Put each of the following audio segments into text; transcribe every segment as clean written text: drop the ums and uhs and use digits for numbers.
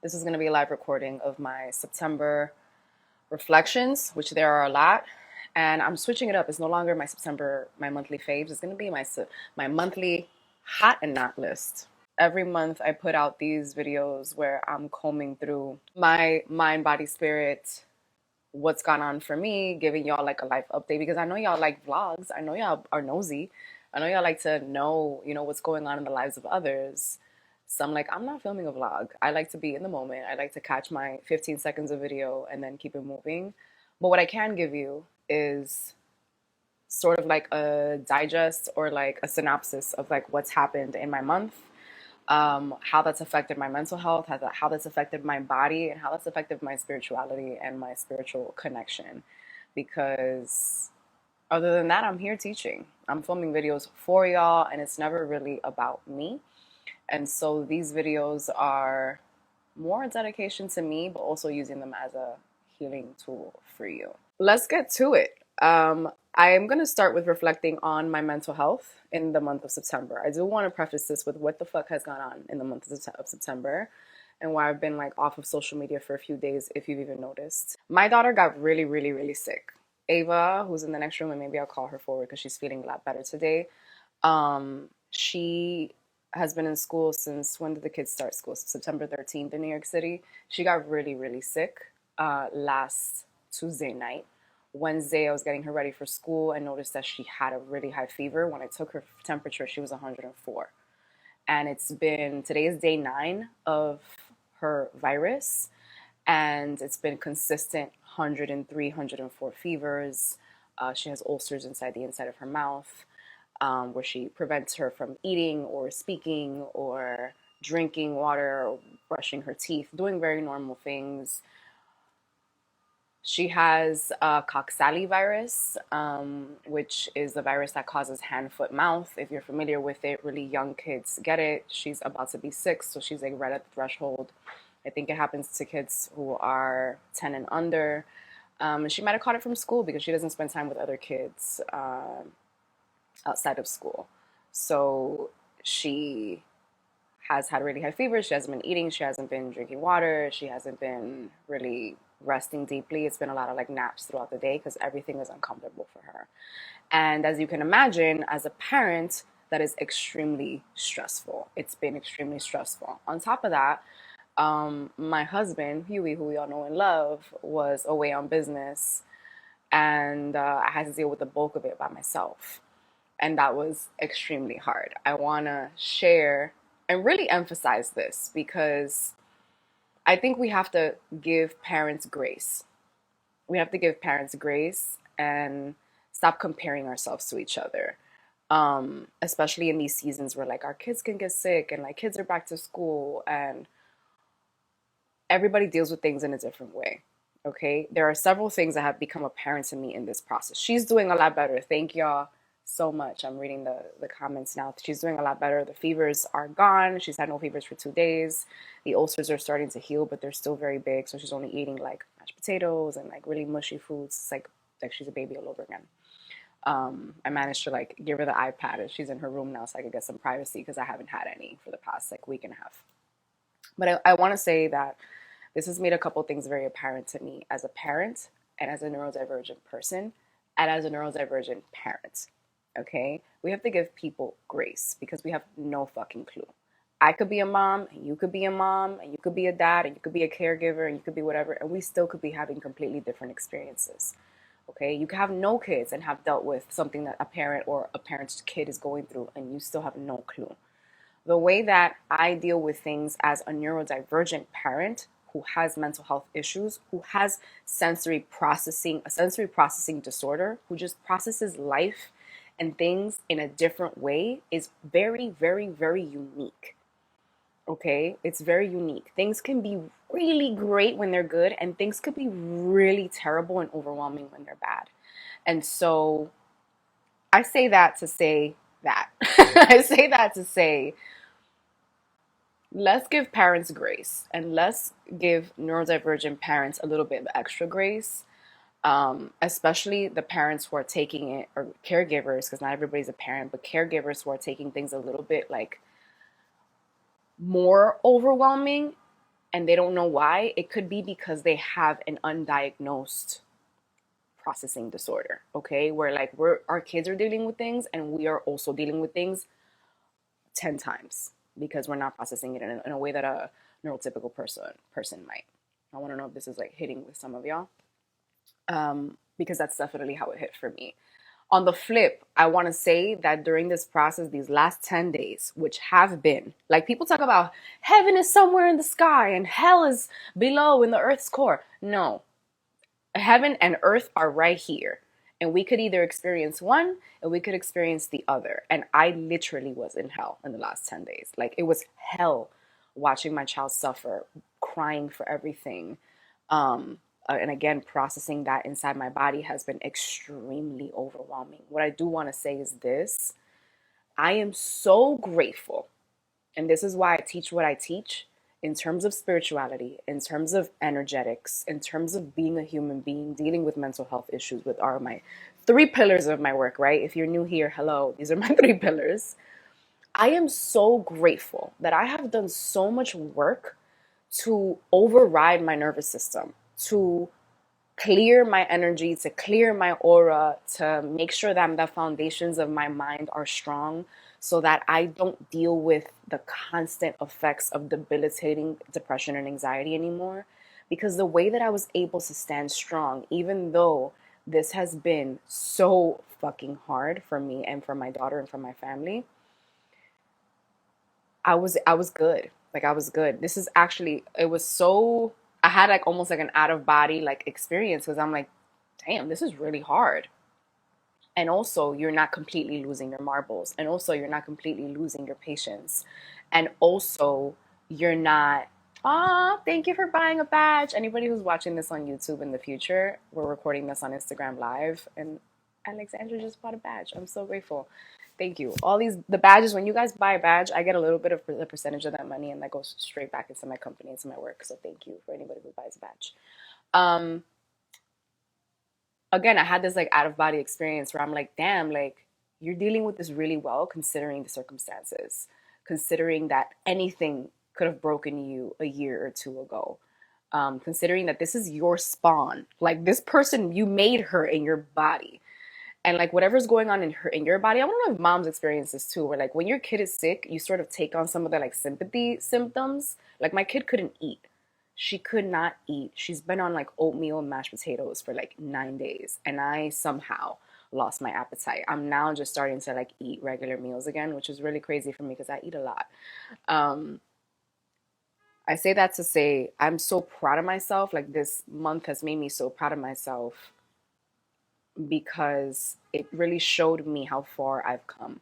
This is going to be a live recording of my September reflections, which there are a lot. And I'm switching it up. It's no longer my monthly faves. It's going to be my monthly hot and not list. Every month I put out these videos where I'm combing through my mind, body, spirit, what's gone on for me, giving y'all like a life update because I know y'all like vlogs. I know y'all are nosy. I know y'all like to know, what's going on in the lives of others. So I'm like, I'm not filming a vlog. I like to be in the moment. I like to catch my 15 seconds of video and then keep it moving. But what I can give you is sort of like a digest or like a synopsis of like what's happened in my month, how that's affected my mental health, how that's affected my body, and how that's affected my spirituality and my spiritual connection. Because other than that, I'm here teaching. I'm filming videos for y'all, and it's never really about me. And so these videos are more a dedication to me, but also using them as a healing tool for you. Let's get to it. I am going to start with reflecting on my mental health in the month of September. I do want to preface this with what the fuck has gone on in the month of September and why I've been like off of social media for a few days, if you've even noticed. My daughter got really, really, really sick. Ava, who's in the next room, and maybe I'll call her forward because she's feeling a lot better today. She has been in school since, when did the kids start school? September 13th in New York City. She got really, really sick last Tuesday night. Wednesday, I was getting her ready for school and noticed that she had a really high fever. When I took her temperature, she was 104. And today is day 9 of her virus. And it's been consistent 103, 104 fevers. She has ulcers inside the inside of her mouth, where she prevents her from eating or speaking or drinking water or brushing her teeth, doing very normal things. She has Coxsackie virus, which is the virus that causes hand, foot, mouth. If you're familiar with it, really young kids get it. She's about to be 6, so she's like right at the threshold. I think it happens to kids who are 10 and under. And she might have caught it from school because she doesn't spend time with other kids outside of school. So she has had really high fever. She hasn't been eating. She hasn't been drinking water. She hasn't been really resting deeply. It's been a lot of like naps throughout the day because everything is uncomfortable for her. And as you can imagine, as a parent, that is extremely stressful. It's been extremely stressful. On top of that, my husband, Huey, who we all know and love, was away on business, and I had to deal with the bulk of it by myself. And that was extremely hard. I want to share and really emphasize this because I think we have to give parents grace. We have to give parents grace and stop comparing ourselves to each other. Especially in these seasons where like our kids can get sick and like kids are back to school and everybody deals with things in a different way. Okay. There are several things that have become apparent to me in this process. She's doing a lot better. Thank y'all so much. I'm reading the comments now. She's doing a lot better. The fevers are gone. She's had no fevers for 2 days. The ulcers are starting to heal, but they're still very big. So she's only eating like mashed potatoes and like really mushy foods. It's like she's a baby all over again. I managed to like give her the iPad and she's in her room now so I could get some privacy because I haven't had any for the past like week and a half. But I want to say that this has made a couple things very apparent to me as a parent and as a neurodivergent person and as a neurodivergent parent. Okay? We have to give people grace because we have no fucking clue. I could be a mom, and you could be a mom, and you could be a dad, and you could be a caregiver, and you could be whatever, and we still could be having completely different experiences. Okay? You can have no kids and have dealt with something that a parent or a parent's kid is going through, and you still have no clue. The way that I deal with things as a neurodivergent parent who has mental health issues, who has a sensory processing disorder, who just processes life and things in a different way is very, very, very unique. Okay? It's very unique. Things can be really great when they're good, and things could be really terrible and overwhelming when they're bad. And so I say that to say that. I say that to say, let's give parents grace and let's give neurodivergent parents a little bit of extra grace, especially the parents who are taking it, or caregivers, because not everybody's a parent, but caregivers who are taking things a little bit like more overwhelming. and they don't know why, it could be because they have an undiagnosed processing disorder, okay? Where like our kids are dealing with things and we are also dealing with things 10 times because we're not processing it in a way that a neurotypical person might. I want to know if this is like hitting with some of y'all, because that's definitely how it hit for me. On the flip, I want to say that during this process, these last 10 days, which have been, like people talk about heaven is somewhere in the sky and hell is below in the earth's core. No, heaven and earth are right here. And we could either experience one and we could experience the other. And I literally was in hell in the last 10 days. Like it was hell watching my child suffer, crying for everything. And again, processing that inside my body has been extremely overwhelming. What I do want to say is this: I am so grateful, and this is why I teach what I teach in terms of spirituality, in terms of energetics, in terms of being a human being, dealing with mental health issues, with are my three pillars of my work, right? If you're new here, hello, these are my three pillars. I am so grateful that I have done so much work to override my nervous system, to clear my energy, to clear my aura, to make sure that the foundations of my mind are strong so that I don't deal with the constant effects of debilitating depression and anxiety anymore. Because the way that I was able to stand strong, even though this has been so fucking hard for me and for my daughter and for my family, I was good. Like I was good. This is actually, it was so, I had like almost like an out of body like experience because I'm like, damn, this is really hard. And also you're not completely losing your marbles. And also you're not completely losing your patience. And also you're not, thank you for buying a badge. Anybody who's watching this on YouTube in the future, we're recording this on Instagram Live, and Alexandra just bought a badge. I'm so grateful. Thank you. All these, the badges, when you guys buy a badge, I get a little bit of the percentage of that money and that goes straight back into my company, into my work. So thank you for anybody who buys a badge. Um, Again, I had this like out of body experience where I'm like, damn, like you're dealing with this really well considering the circumstances, considering that anything could have broken you a year or two ago. Considering that this is your spawn, like this person, you made her in your body, and like whatever's going on in her in your body. I don't know if moms experience this too, where like when your kid is sick, you sort of take on some of the like sympathy symptoms. Like my kid couldn't eat. She could not eat. She's been on like oatmeal and mashed potatoes for like 9 days, and I somehow lost my appetite. I'm now just starting to like eat regular meals again, which is really crazy for me because I eat a lot. Um, I say that to say I'm so proud of myself. Like this month has made me so proud of myself because it really showed me how far I've come.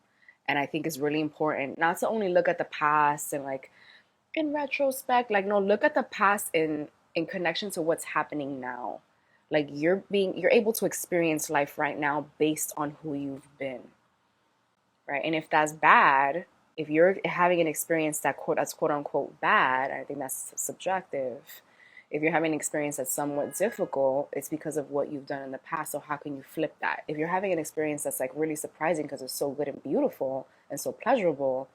And I think it's really important not to only look at the past and like in retrospect, like no, look at the past in connection to what's happening now. Like you're able to experience life right now based on who you've been, right? And if that's bad, if you're having an experience that's quote unquote bad, I think that's subjective. If you're having an experience that's somewhat difficult, it's because of what you've done in the past. So how can you flip that? If you're having an experience that's like really surprising because it's so good and beautiful and so pleasurable,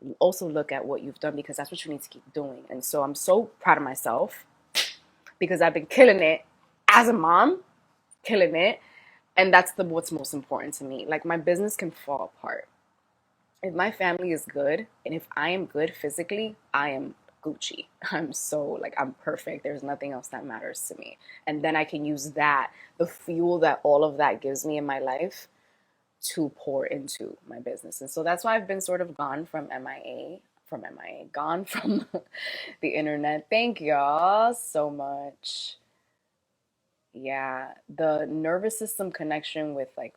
you also look at what you've done because that's what you need to keep doing. And so I'm so proud of myself because I've been killing it as a mom, killing it. And that's what's most important to me. Like my business can fall apart. If my family is good and if I am good physically, I am Gucci. I'm so like, I'm perfect. There's nothing else that matters to me. And then I can use that, the fuel that all of that gives me in my life, to pour into my business. And so that's why I've been sort of gone from MIA, gone from the internet. Thank y'all so much. Yeah, the nervous system connection with like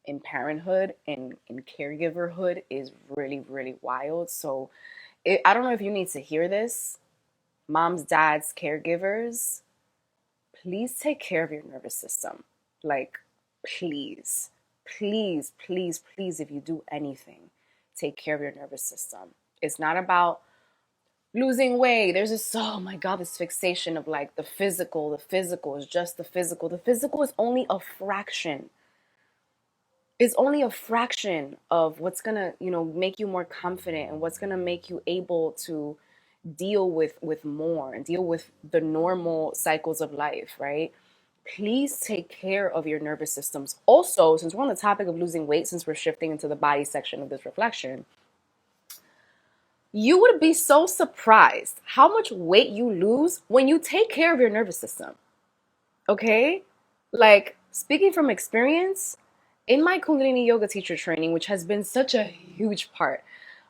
in parenthood and in caregiverhood is really, really wild. So I don't know if you need to hear this. Moms, dads, caregivers, please take care of your nervous system. Like, please, please, please, please, if you do anything, take care of your nervous system. It's not about losing weight. There's this, oh my God, this fixation of like the physical. The physical is just the physical. The physical is only a fraction. It's only a fraction of what's gonna, make you more confident and what's gonna make you able to deal with more and deal with the normal cycles of life, right? Please take care of your nervous systems. Also, since we're on the topic of losing weight, since we're shifting into the body section of this reflection, you would be so surprised how much weight you lose when you take care of your nervous system. Okay? Like, speaking from experience, in my Kundalini Yoga Teacher training, which has been such a huge part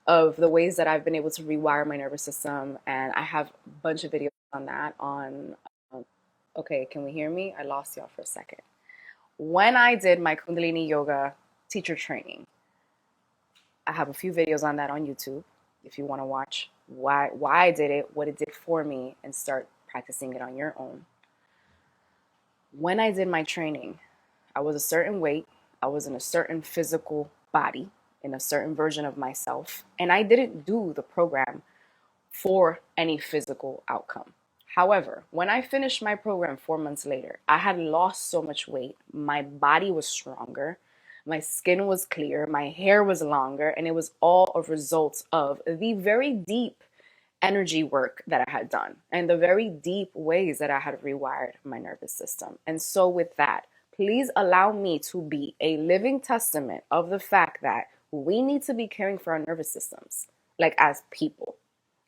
of the ways that I've been able to rewire my nervous system, and I have a bunch of videos on that on okay, can we hear me? I lost y'all for a second. When I did my Kundalini Yoga Teacher training, I have a few videos on that on YouTube if you want to watch why I did it, what it did for me, and start practicing it on your own. When I did my training, I was a certain weight, I was in a certain physical body, in a certain version of myself, and I didn't do the program for any physical outcome. However, when I finished my program 4 months later, I had lost so much weight. My body was stronger. My skin was clear. My hair was longer. And it was all a result of the very deep energy work that I had done and the very deep ways that I had rewired my nervous system. And so, with that, please allow me to be a living testament of the fact that we need to be caring for our nervous systems, like as people,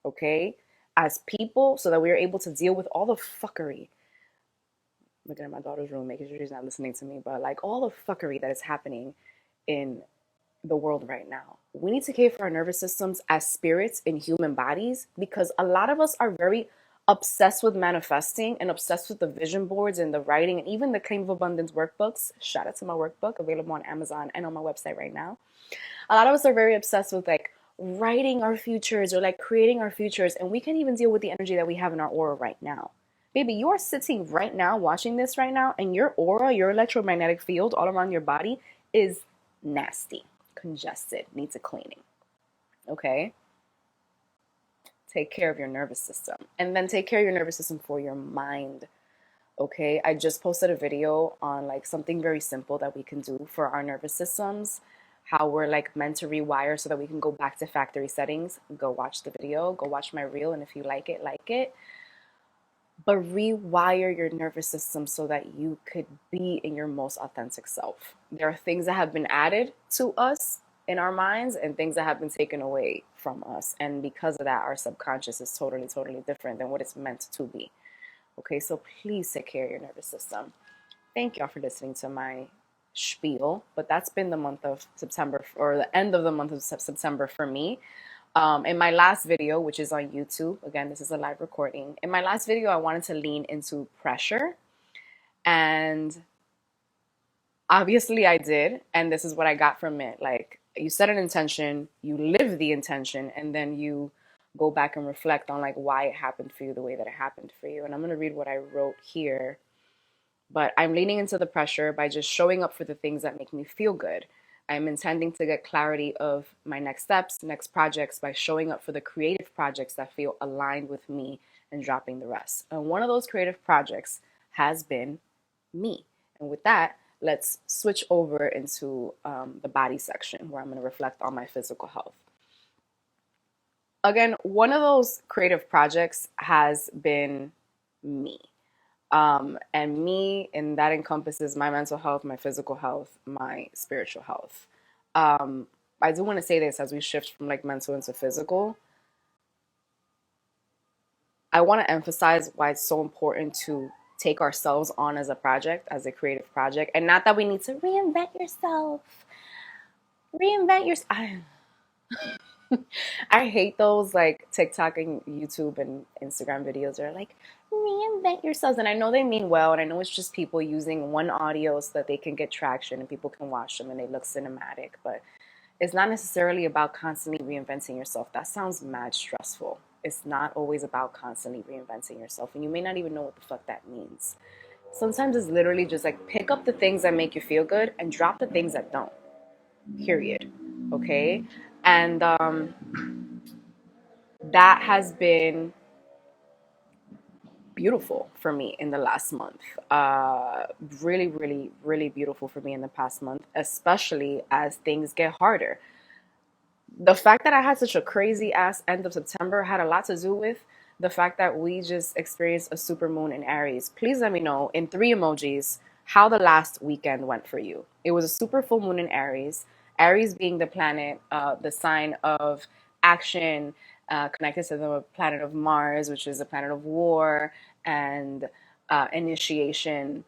okay? As people, so that we are able to deal with all the fuckery. Looking at my daughter's room, making sure she's not listening to me, but like all the fuckery that is happening in the world right now. We need to care for our nervous systems as spirits in human bodies, because a lot of us are very obsessed with manifesting and obsessed with the vision boards and the writing and even the Claim of Abundance workbooks. Shout out to my workbook, available on Amazon and on my website right now. A lot of us are very obsessed with like writing our futures or like creating our futures, and we can't even deal with the energy that we have in our aura right now. Baby, you are sitting right now watching this right now, and your aura, your electromagnetic field all around your body is nasty, congested, needs a cleaning. Okay? Take care of your nervous system. And then take care of your nervous system for your mind. Okay? I just posted a video on like something very simple that we can do for our nervous systems, how we're like meant to rewire so that we can go back to factory settings. Go watch the video, go watch my reel, and if you like it, like it. But rewire your nervous system so that you could be in your most authentic self. There are things that have been added to us in our minds and things that have been taken away from us. And because of that, our subconscious is totally, totally different than what it's meant to be. Okay, so please take care of your nervous system. Thank y'all for listening to my spiel, but that's been the month of September, or the end of the month of September for me. In my last video, which is on YouTube, again, this is a live recording. In my last video, I wanted to lean into pressure, and obviously I did, and this is what I got from it. Like, you set an intention, you live the intention, and then you go back and reflect on like why it happened for you the way that it happened for you. And I'm going to read what I wrote here. But I'm leaning into the pressure by just showing up for the things that make me feel good. I'm intending to get clarity of my next steps, next projects, by showing up for the creative projects that feel aligned with me and dropping the rest. And one of those creative projects has been me. And with that, let's switch over into the body section, where I'm going to reflect on my physical health. Again, one of those creative projects has been me. And me, and that encompasses my mental health, my physical health, my spiritual health. I do want to say this as we shift from like mental into physical. I want to emphasize why it's so important to take ourselves on as a project, as a creative project, and not that we need to reinvent yourself. Reinvent yourself. I hate those like TikTok and YouTube and Instagram videos that are like, reinvent yourselves. And I know they mean well, and I know it's just people using one audio so that they can get traction and people can watch them and they look cinematic. But it's not necessarily about constantly reinventing yourself. That sounds mad stressful. It's not always about constantly reinventing yourself. And you may not even know what the fuck that means. Sometimes it's literally just like pick up the things that make you feel good and drop the things that don't. Period. Okay? And that has been beautiful for me in the last month. Really, really, really beautiful for me in the past month, especially as things get harder. The fact that I had such a crazy ass end of September had a lot to do with the fact that we just experienced a super moon in Aries. Please let me know in 3 emojis how the last weekend went for you. It was a super full moon in Aries. Aries being the planet, the sign of action, connected to the planet of Mars, which is a planet of war and initiation.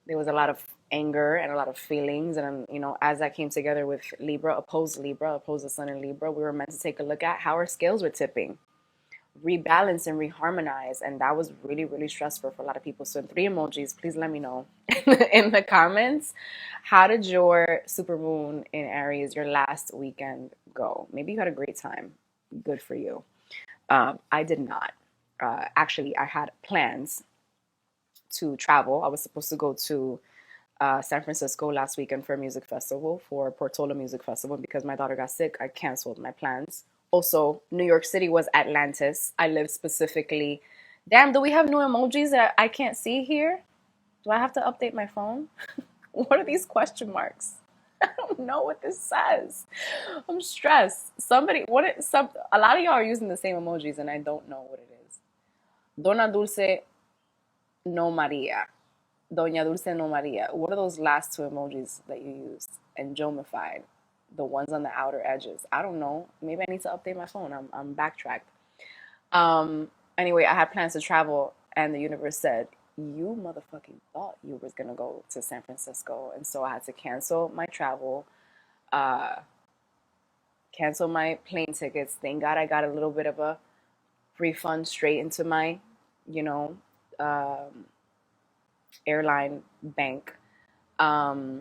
There was a lot of anger and a lot of feelings, and as that came together with Libra, opposed the sun in Libra, we were meant to take a look at how our scales were tipping, rebalance and reharmonize, and that was really, really stressful for a lot of people. So in 3 emojis, please let me know in the comments, how did your super moon in Aries, your last weekend, go? Maybe you had a great time. Good for you. I did not. Actually, I had plans to travel. I was supposed to go to San Francisco last weekend for a music festival, for Portola Music Festival. Because my daughter got sick, I canceled my plans. Also, New York City was Atlantis. I live specifically. Damn, do we have new emojis that I can't see here? Do I have to update my phone? What are these question marks? I don't know what this says. I'm stressed. A lot of y'all are using the same emojis and I don't know what it is. Dona Dulce no Maria. Doña Dulce no Maria. What are those last 2 emojis that you used? And Jomified. The ones on the outer edges. I don't know. Maybe I need to update my phone. I'm backtracked. Anyway, I had plans to travel, and the universe said, you motherfucking thought you was gonna go to San Francisco. And so I had to cancel my travel, cancel my plane tickets. Thank God I got a little bit of a refund straight into my, you know, airline bank. I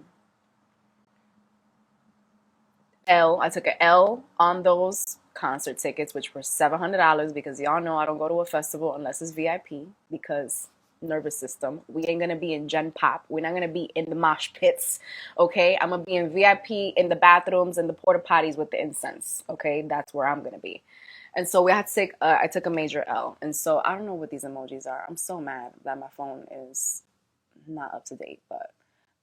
took an L on those concert tickets, which were $700, because y'all know I don't go to a festival unless it's VIP, because nervous system. We ain't gonna be in Gen Pop. We're not gonna be in the mosh pits. Okay, I'm gonna be in VIP in the bathrooms and the porta potties with the incense. Okay, that's where I'm gonna be. And so we had to take. I took a major L, and so I don't know what these emojis are. I'm so mad that my phone is not up to date, but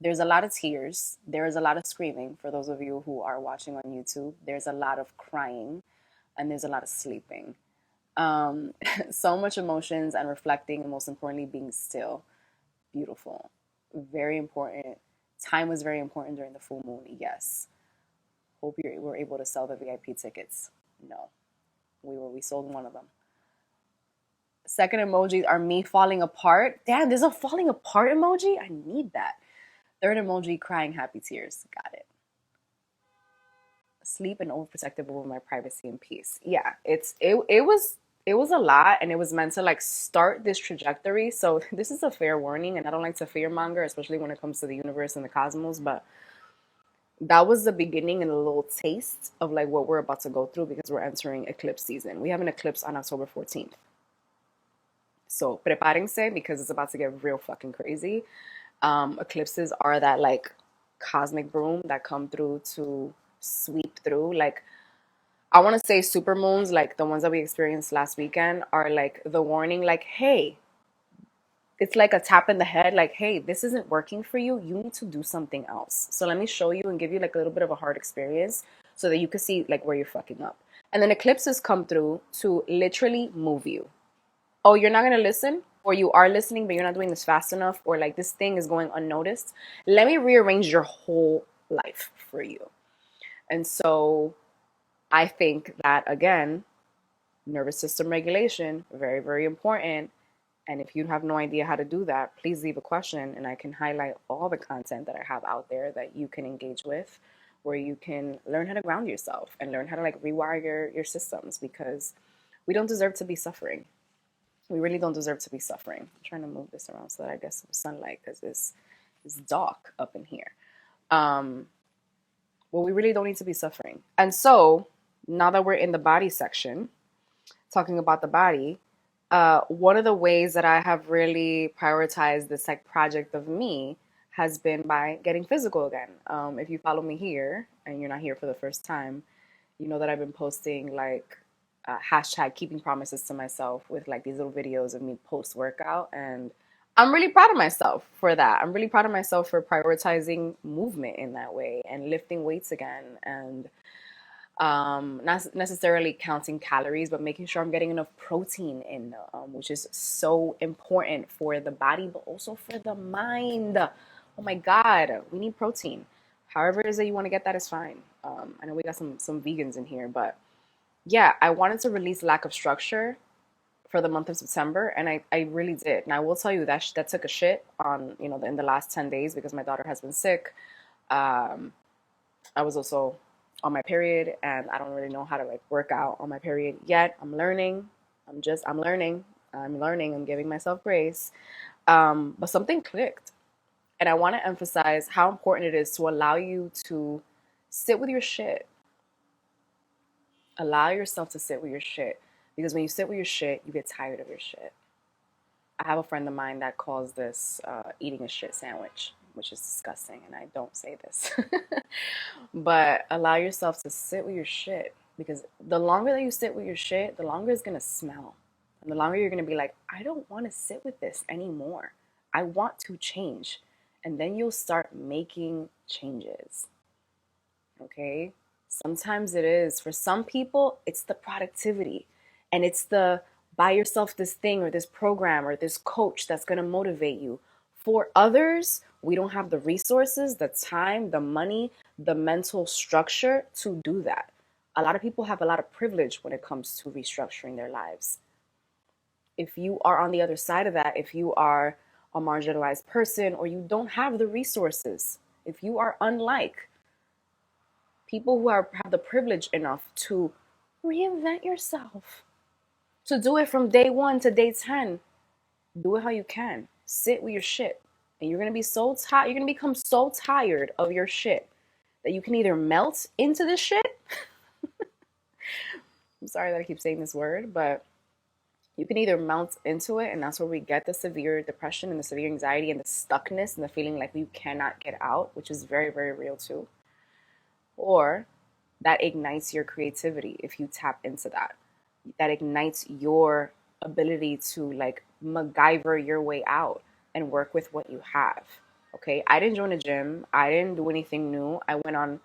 there's a lot of tears. There is a lot of screaming for those of you who are watching on YouTube. There's a lot of crying, and there's a lot of sleeping. So much emotions and reflecting, and most importantly, being still. Beautiful. Very important. Time was very important during the full moon. Yes. Hope you were able to sell the VIP tickets. No. We sold one of them. Second emojis are me falling apart. Damn, there's a falling apart emoji? I need that. Third emoji, crying happy tears. Got it. Sleep and overprotective over my privacy and peace. Yeah, it was a lot, and it was meant to like start this trajectory. So this is a fair warning, and I don't like to fearmonger, especially when it comes to the universe and the cosmos, but that was the beginning and a little taste of like what we're about to go through, because we're entering eclipse season. We have an eclipse on October 14th. So prepárense, because it's about to get real fucking crazy. Eclipses are that like cosmic broom that come through to sweep through. Like, I want to say super moons, like the ones that we experienced last weekend, are like the warning, like, hey, it's like a tap in the head, like, hey, this isn't working for you. You need to do something else. So let me show you and give you like a little bit of a hard experience so that you can see like where you're fucking up. And then eclipses come through to literally move you. Oh, you're not going to listen? Or you are listening, but you're not doing this fast enough, or like this thing is going unnoticed. Let me rearrange your whole life for you. And so I think that, again, nervous system regulation, very, very important. And if you have no idea how to do that, please leave a question and I can highlight all the content that I have out there that you can engage with, where you can learn how to ground yourself and learn how to like rewire your systems, because we don't deserve to be suffering. We really don't deserve to be suffering. I'm trying to move this around so that I get some sunlight, because it's dark up in here. Well, we really don't need to be suffering. And so now that we're in the body section, talking about the body, one of the ways that I have really prioritized this like project of me has been by getting physical again. If you follow me here and you're not here for the first time, you know that I've been posting like hashtag keeping promises to myself with like these little videos of me post workout, and I'm really proud of myself for that. I'm really proud of myself for prioritizing movement in that way and lifting weights again. And Not necessarily counting calories, but making sure I'm getting enough protein in, which is so important for the body, but also for the mind. Oh my God, we need protein. However it is that you want to get that is fine. I know we got some vegans in here, but yeah, I wanted to release lack of structure for the month of September, and I really did. And I will tell you that that took a shit on, in the last 10 days because my daughter has been sick. Um, I was also on my period, and I don't really know how to like work out on my period yet. I'm learning. I'm learning. I'm learning. I'm giving myself grace. But something clicked. And I want to emphasize how important it is to allow you to sit with your shit. Allow yourself to sit with your shit. Because when you sit with your shit, you get tired of your shit. I have a friend of mine that calls this eating a shit sandwich, which is disgusting, and I don't say this. But allow yourself to sit with your shit, because the longer that you sit with your shit, the longer it's going to smell. And the longer you're going to be like, I don't want to sit with this anymore. I want to change. And then you'll start making changes. Okay? Sometimes it is. For some people, it's the productivity, and it's the buy yourself this thing or this program or this coach that's going to motivate you. For others, we don't have the resources, the time, the money, the mental structure to do that. A lot of people have a lot of privilege when it comes to restructuring their lives. If you are on the other side of that, if you are a marginalized person or you don't have the resources, if you are unlike people who have the privilege enough to reinvent yourself, to do it from day one to day 10, do it how you can. Sit with your shit. And you're going to be so tired. You're going to become so tired of your shit that you can either melt into this shit. I'm sorry that I keep saying this word, but you can either melt into it, and that's where we get the severe depression and the severe anxiety and the stuckness and the feeling like you cannot get out, which is very, very real too. Or that ignites your creativity if you tap into that. That ignites your ability to like MacGyver your way out and work with what you have. Okay, I didn't join a gym. I didn't do anything new. I went on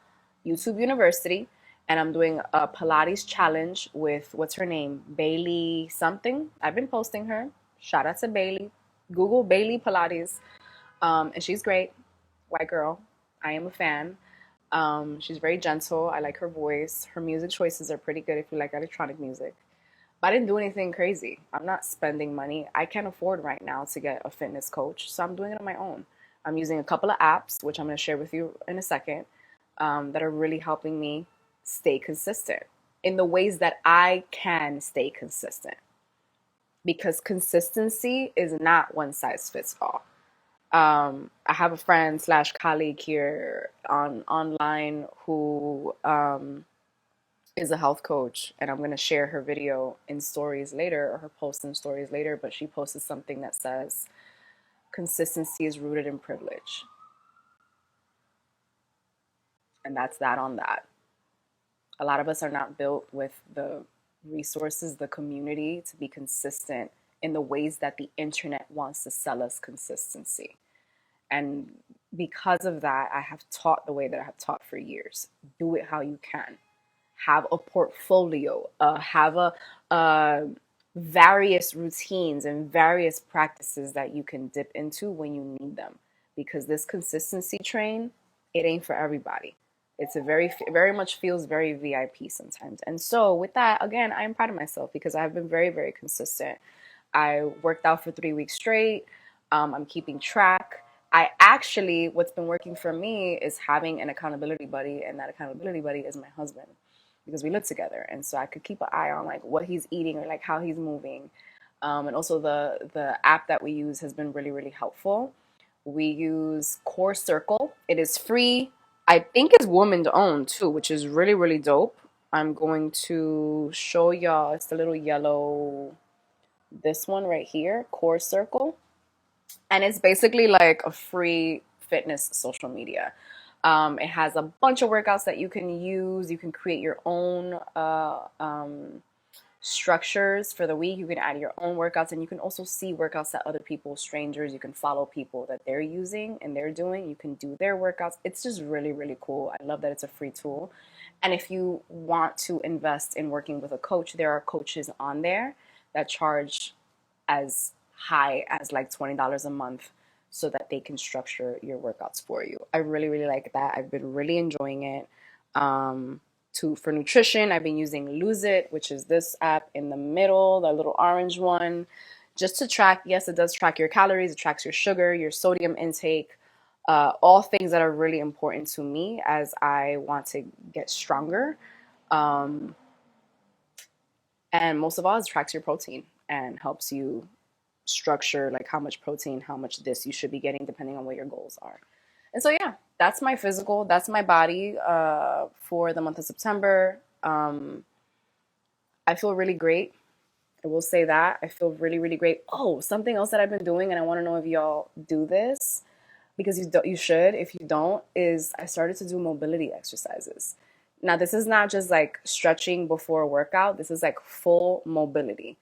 YouTube University, and I'm doing a Pilates challenge with what's her name? Bailey something. I've been posting her. Shout out to Bailey. Google Bailey Pilates. And she's great. White girl. I am a fan. She's very gentle. I like her voice. Her music choices are pretty good if you like electronic music. But I didn't do anything crazy. I'm not spending money. I can't afford right now to get a fitness coach, so I'm doing it on my own. I'm using a couple of apps, which I'm going to share with you in a second, that are really helping me stay consistent in the ways that I can stay consistent. Because consistency is not one size fits all. I have a friend slash colleague here on online who is a health coach, and I'm going to share her video in stories later, or her post in stories later, but she posted something that says consistency is rooted in privilege. And that's that on that. A lot of us are not built with the resources, the community to be consistent in the ways that the internet wants to sell us consistency. And because of that, I have taught the way that I have taught for years. Do it how you can. Have a portfolio, have various routines and various practices that you can dip into when you need them. Because this consistency train, it ain't for everybody. It's a very much feels very VIP sometimes. And so with that, again, I am proud of myself because I've been very, very consistent. I worked out for 3 weeks straight. I'm keeping track. I actually, what's been working for me is having an accountability buddy, and that accountability buddy is my husband because we live together, and so I could keep an eye on like what he's eating or like how he's moving. And also the app that we use has been really, really helpful. We use Core Circle. It is free. I think it's woman owned too, which is really, really dope. I'm going to show y'all. It's the little yellow, this one right here, Core Circle. And it's basically like a free fitness social media. It has a bunch of workouts that you can use. You can create your own structures for the week. You can add your own workouts, and you can also see workouts that other people, strangers, you can follow people that they're using and they're doing. You can do their workouts. It's just really, really cool. I love that it's a free tool. And if you want to invest in working with a coach, there are coaches on there that charge as high as like $20 a month so that they can structure your workouts for you. I really, really like that. I've been really enjoying it. For nutrition, I've been using Lose It, which is this app in the middle, the little orange one, just to track. Yes, it does track your calories, it tracks your sugar, your sodium intake, all things that are really important to me as I want to get stronger. Um, and most of all, it tracks your protein and helps you structure like how much protein, how much this you should be getting depending on what your goals are. And so, yeah, that's my physical, that's my body for the month of September. I feel really great. I will say that. I feel really, really great. Oh, something else that I've been doing, and I want to know if y'all do this because you should. If you don't, is I started to do mobility exercises. Now, this is not just like stretching before a workout. This is like full mobility.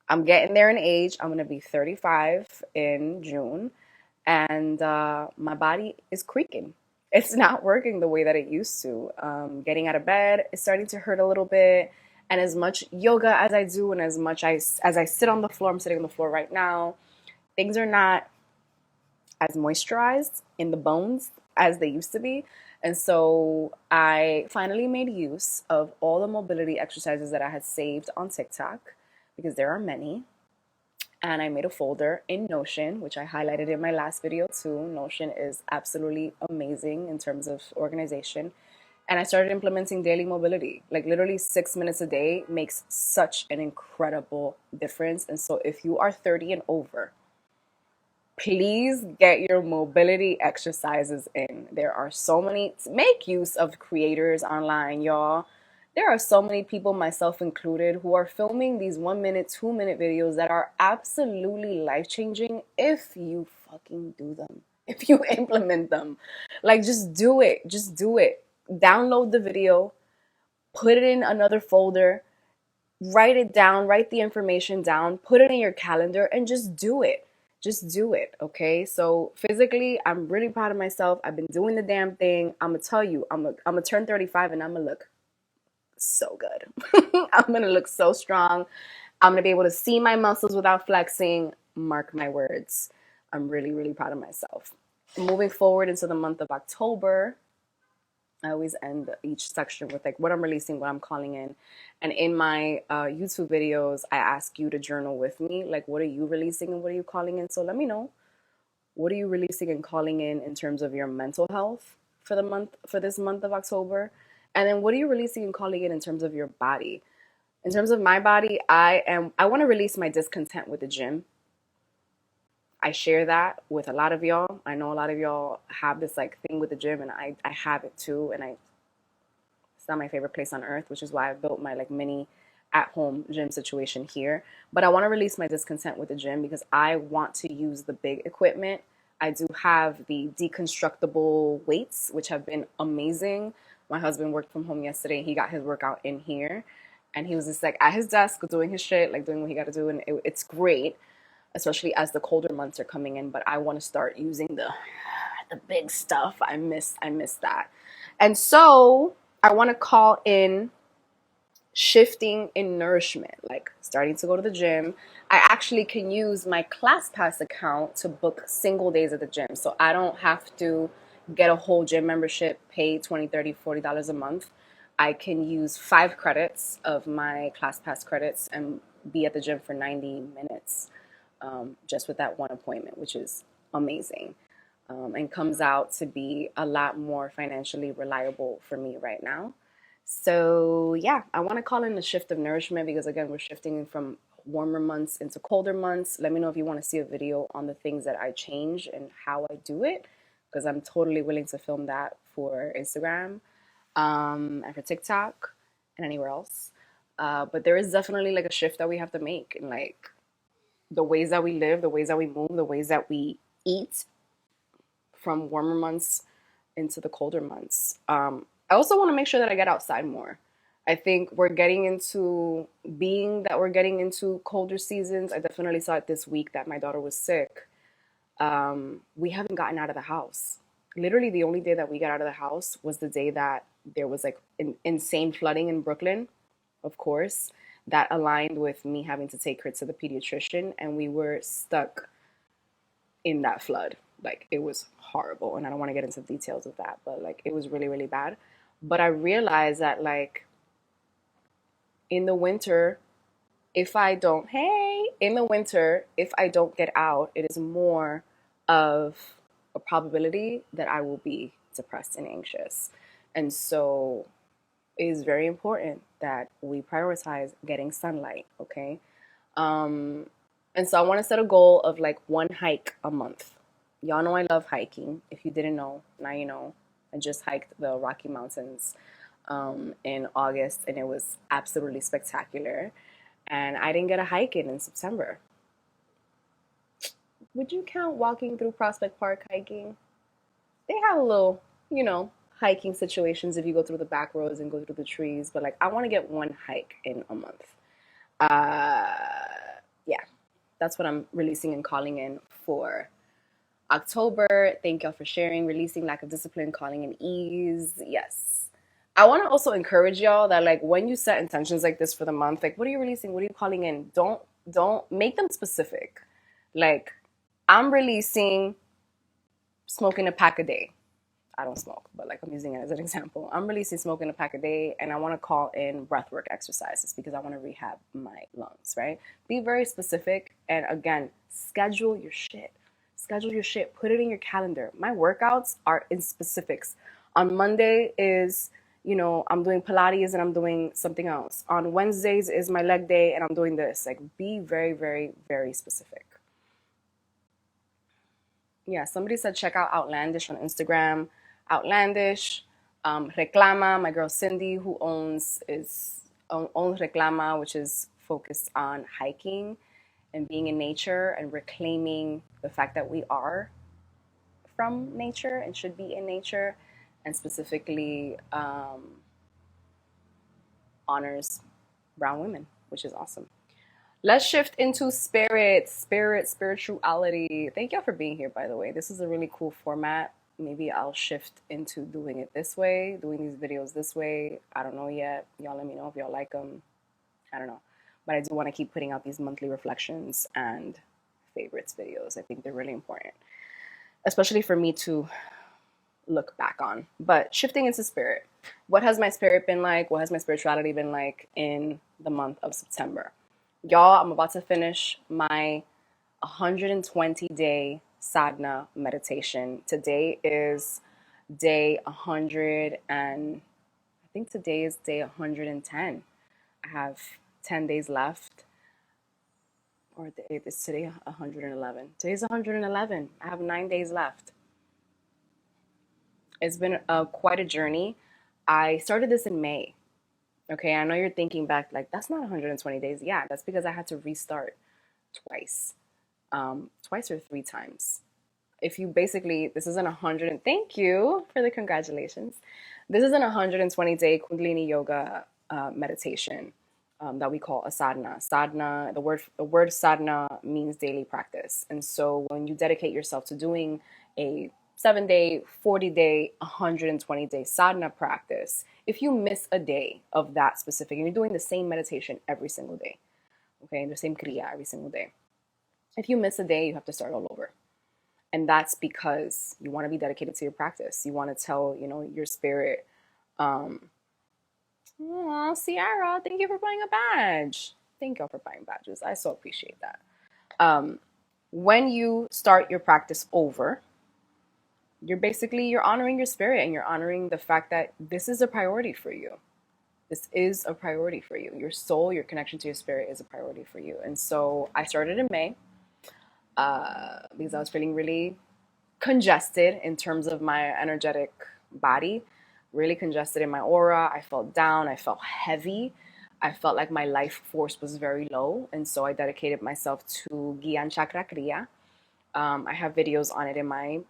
I'm getting there in age. I'm going to be 35 in June, and my body is creaking. It's not working the way that it used to. Getting out of bed is starting to hurt a little bit. And as much yoga as I do, and as much as I sit on the floor, I'm sitting on the floor right now, things are not as moisturized in the bones as they used to be. And so I finally made use of all the mobility exercises that I had saved on TikTok, because there are many. And I made a folder in Notion, which I highlighted in my last video too. Notion is absolutely amazing in terms of organization. And I started implementing daily mobility. Like literally 6 minutes a day makes such an incredible difference. And so if you are 30 and over, please get your mobility exercises in. There are so many. Make use of creators online, y'all. There are so many people, myself included, who are filming these 1 minute, 2 minute videos that are absolutely life-changing if you fucking do them, if you implement them. Like, just do it. Just do it. Download the video, put it in another folder, write it down, write the information down, put it in your calendar, and just do it. Just do it, okay? So physically, I'm really proud of myself. I've been doing the damn thing. I'm gonna tell you, I'm gonna turn 35 and I'm gonna look so good. I'm gonna look so strong. I'm gonna be able to see my muscles without flexing. Mark my words. I'm really, really proud of myself. Moving forward into the month of October, I always end each section with like what I'm releasing, what I'm calling in. And in my YouTube videos, I ask you to journal with me. Like, what are you releasing and what are you calling in? So let me know. What are you releasing and calling in terms of your mental health for the month, for this month of October? And then what are you releasing and calling in terms of your body? In terms of my body, I want to release my discontent with the gym. I share that with a lot of y'all. I know a lot of y'all have this like thing with the gym, and I have it too. And it's not my favorite place on earth, which is why I built my like mini at-home gym situation here. But I want to release my discontent with the gym because I want to use the big equipment. I do have the deconstructible weights, which have been amazing. My husband worked from home yesterday. He got his workout in here, and he was just like at his desk doing his shit, like doing what he got to do, and it's great, especially as the colder months are coming in. But I want to start using the big stuff. I miss that. And so I want to call in shifting in nourishment, like starting to go to the gym. I actually can use my ClassPass account to book single days at the gym. So I don't have to get a whole gym membership, pay $20, $30, $40 a month. I can use 5 credits of my ClassPass credits and be at the gym for 90 minutes just with that one appointment, which is amazing. And comes out to be a lot more financially reliable for me right now. So yeah, I want to call in the shift of nourishment because again, we're shifting from warmer months into colder months. Let me know if you want to see a video on the things that I change and how I do it, because I'm totally willing to film that for Instagram and for TikTok and anywhere else. But there is definitely like a shift that we have to make in like the ways that we live, the ways that we move, the ways that we eat from warmer months into the colder months. I also want to make sure that I get outside more. I think we're getting into colder seasons. I definitely saw it this week that my daughter was sick. We haven't gotten out of the house. Literally, the only day that we got out of the house was the day that there was like insane flooding in Brooklyn, of course. That aligned with me having to take her to the pediatrician, and we were stuck in that flood. Like it was horrible, and I don't want to get into the details of that, but like it was really, really bad. But I realized that like in the winter, if I don't, hey, in the winter, if I don't get out, it is more of a probability that I will be depressed and anxious. And so it is very important that we prioritize getting sunlight, okay? Um, and so I want to set a goal of like one hike a month. Y'all know I love hiking. If you didn't know, now you know. I just hiked the Rocky Mountains in August, and it was absolutely spectacular. And I didn't get a hike in September. Would you count walking through Prospect Park hiking? They have a little, hiking situations if you go through the back roads and go through the trees, but like I want to get one hike in a month. Uh, yeah, that's what I'm releasing and calling in for October. Thank y'all for sharing. Releasing lack of discipline, calling in ease. Yes. I want to also encourage y'all that like when you set intentions like this for the month, like what are you releasing? What are you calling in? Don't make them specific. Like I'm releasing smoking a pack a day. I don't smoke, but like I'm using it as an example. I'm releasing smoking a pack a day, and I want to call in breathwork exercises because I want to rehab my lungs, right? Be very specific, and again, schedule your shit. Schedule your shit. Put it in your calendar. My workouts are in specifics. On Monday is, I'm doing Pilates and I'm doing something else. On Wednesdays is my leg day and I'm doing this. Like, be very, very, very specific. Yeah, somebody said check out Outlandish on Instagram. Outlandish, Reclama, my girl Cindy, who owns Reclama, which is focused on hiking and being in nature and reclaiming the fact that we are from nature and should be in nature, and specifically honors brown women, which is awesome. Let's shift into spirituality. Thank y'all for being here, by the way. This is a really cool format. Maybe I'll shift into doing it this way, doing these videos this way. I don't know yet. Y'all let me know if y'all like them. I don't know. But I do want to keep putting out these monthly reflections and favorites videos. I think they're really important, especially for me to look back on. But shifting into spirit. What has my spirit been like? What has my spirituality been like in the month of September? Y'all, I'm about to finish my 120-day sadhana meditation. Today is day 100 and I think today is day 110. I have 10 days left. Or is today 111? Today's 111. I have 9 days left. It's been quite a journey. I started this in May. Okay, I know you're thinking back like, that's not 120 days. Yeah, that's because I had to restart twice. Twice or 3 times. If you basically, this isn't 100, and thank you for the congratulations. This is an 120-day Kundalini Yoga meditation that we call a sadhana. Sadhana, the word sadhana means daily practice. And so when you dedicate yourself to doing a 7-day, 40-day, 120-day sadhana practice, if you miss a day of that specific, and you're doing the same meditation every single day, okay, the same kriya every single day, if you miss a day, you have to start all over. And that's because you want to be dedicated to your practice. You want to tell, your spirit, oh, Ciara, thank you for buying a badge. Thank y'all for buying badges. I so appreciate that. When you start your practice over, you're honoring your spirit and you're honoring the fact that this is a priority for you. This is a priority for you. Your soul, your connection to your spirit is a priority for you. And so I started in May because I was feeling really congested in terms of my energetic body, really congested in my aura. I felt down. I felt heavy. I felt like my life force was very low. And so I dedicated myself to Gyan Chakra Kriya. I have videos on it in my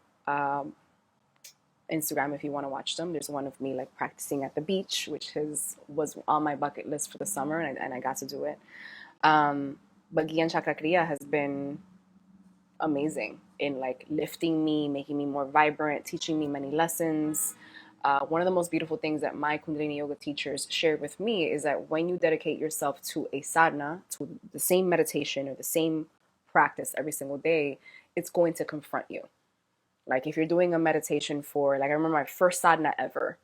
Instagram if you want to watch them. There's one of me like practicing at the beach, which was on my bucket list for the summer, and I got to do it. But Gyan Chakra Kriya has been amazing in like lifting me, making me more vibrant, teaching me many lessons. One of the most beautiful things that my Kundalini Yoga teachers shared with me is that when you dedicate yourself to a sadhana, to the same meditation or the same practice every single day, it's going to confront you. Like if you're doing a meditation for, like I remember my first sadhana ever.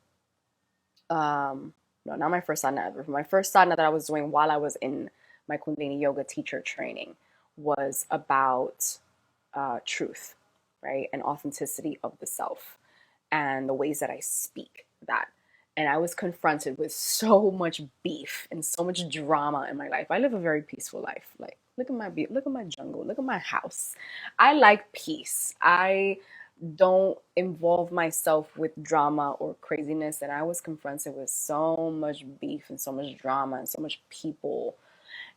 No, not my first sadhana ever. My first sadhana that I was doing while I was in my Kundalini Yoga Teacher training was about truth, right? And authenticity of the self and the ways that I speak that. And I was confronted with so much beef and so much drama in my life. I live a very peaceful life. Like, look at my jungle, look at my house. I like peace. I don't involve myself with drama or craziness. And I was confronted with so much beef and so much drama and so much people,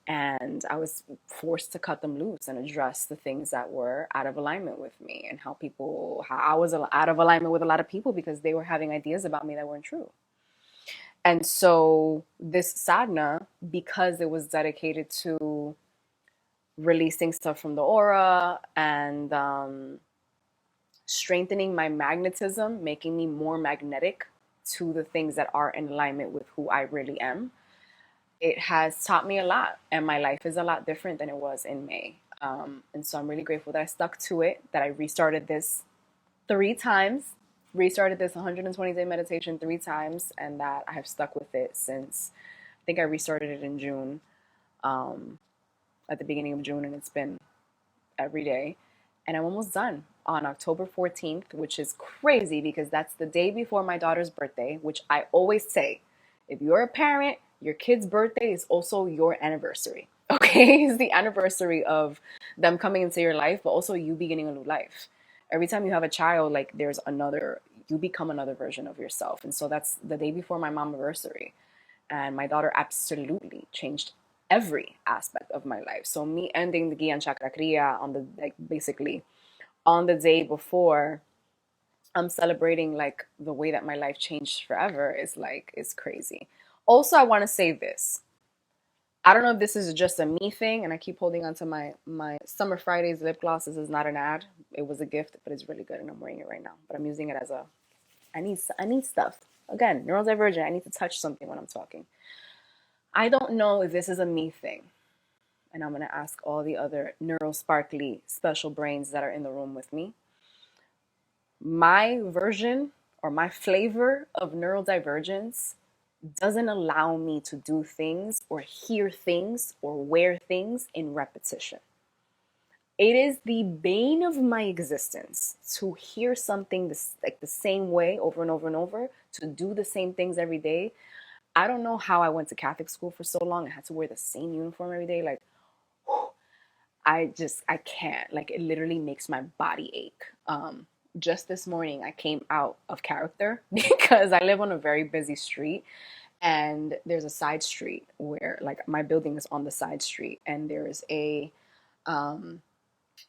and I was forced to cut them loose and address the things that were out of alignment with me, and how I was out of alignment with a lot of people because they were having ideas about me that weren't true. And so this sadhana, because it was dedicated to releasing stuff from the aura and strengthening my magnetism, making me more magnetic to the things that are in alignment with who I really am, it has taught me a lot, and my life is a lot different than it was in May. And so I'm really grateful that I stuck to it, that I restarted this 3 times, restarted this 120-day meditation 3 times, and that I have stuck with it since, I think I restarted it in June, at the beginning of June, and it's been every day. And I'm almost done on October 14th, which is crazy because that's the day before my daughter's birthday, which I always say, if you're a parent, your kid's birthday is also your anniversary. Okay, it's the anniversary of them coming into your life, but also you beginning a new life. Every time you have a child, like you become another version of yourself. And so that's the day before my mom anniversary. And my daughter absolutely changed every aspect of my life. So me ending the Gyan Chakra Kriya on basically on the day before I'm celebrating like the way that my life changed forever is crazy. Also, I want to say this. I don't know if this is just a me thing, and I keep holding on to my Summer Fridays lip gloss. This is not an ad. It was a gift, but it's really good, and I'm wearing it right now. But I'm using it as I need stuff. Again, neurodivergent. I need to touch something when I'm talking. I don't know if this is a me thing, and I'm gonna ask all the other neurosparkly special brains that are in the room with me. My version or my flavor of neurodivergence doesn't allow me to do things or hear things or wear things in repetition. It is the bane of my existence to hear something like the same way over and over and over, to do the same things every day. I don't know how I went to Catholic school for so long and had to wear the same uniform every day. Like, I can't. Like, it literally makes my body ache. Just this morning, I came out of character because I live on a very busy street, and there's a side street where, like, my building is on the side street, and there's a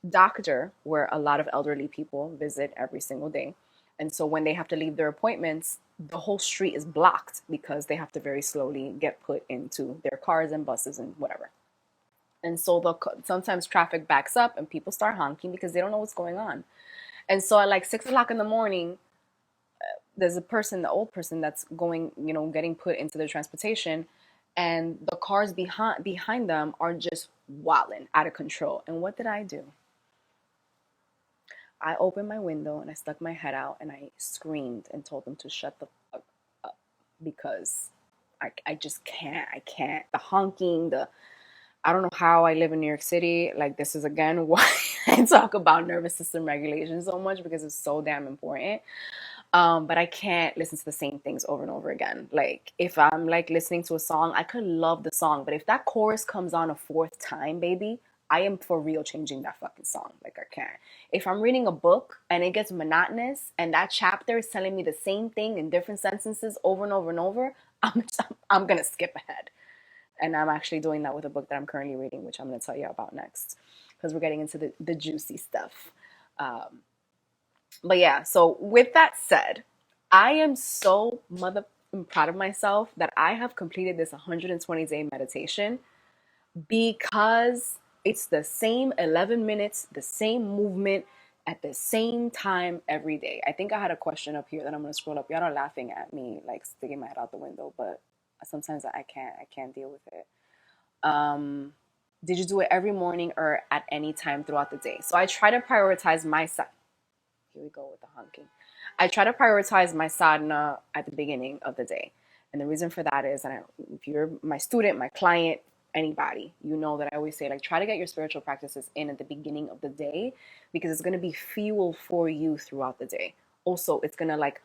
doctor where a lot of elderly people visit every single day. And so when they have to leave their appointments, the whole street is blocked because they have to very slowly get put into their cars and buses and whatever. And so sometimes traffic backs up and people start honking because they don't know what's going on. And so at like 6 o'clock in the morning, there's the old person that's going, getting put into their transportation, and the cars behind them are just wilding out of control. And what did I do? I opened my window and I stuck my head out and I screamed and told them to shut the fuck up, because I just can't. I can't. The honking, I don't know how I live in New York City. Like, this is again why I talk about nervous system regulation so much, because it's so damn important. But I can't listen to the same things over and over again. Like, if I'm like listening to a song, I could love the song, but if that chorus comes on a fourth time, baby, I am for real changing that fucking song. Like, I can't. If I'm reading a book and it gets monotonous and that chapter is telling me the same thing in different sentences over and over and over, I'm gonna skip ahead. And I'm actually doing that with a book that I'm currently reading, which I'm gonna tell you about next, because we're getting into the juicy stuff. But yeah, so with that said, I am so proud of myself that I have completed this 120-day meditation, because it's the same 11 minutes, the same movement, at the same time every day. I think I had a question up here that I'm gonna scroll up. Y'all are laughing at me, like sticking my head out the window, but sometimes I can't deal with it. Did you do it every morning or at any time throughout the day? So I try to prioritize my here we go with the honking. I try to prioritize my sadhana at the beginning of the day. And the reason for that is, and if you're my student, my client, anybody, you know that I always say, like, try to get your spiritual practices in at the beginning of the day, because it's going to be fuel for you throughout the day. Also, it's going to like,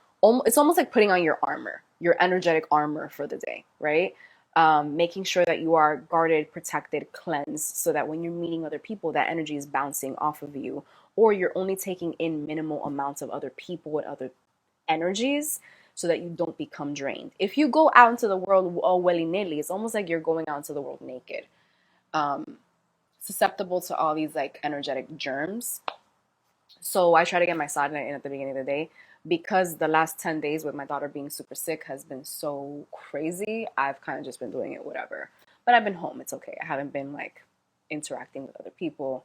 it's almost like putting on your armor, your energetic armor for the day, right? Making sure that you are guarded, protected, cleansed, so that when you're meeting other people, that energy is bouncing off of you, or you're only taking in minimal amounts of other people with other energies, so that you don't become drained. If you go out into the world all willy-nilly, it's almost like you're going out into the world naked, susceptible to all these like energetic germs. So I try to get my sadhana in at the beginning of the day, because the last 10 days with my daughter being super sick has been so crazy. I've kind of just been doing it whatever. But I've been home. It's okay. I haven't been like interacting with other people.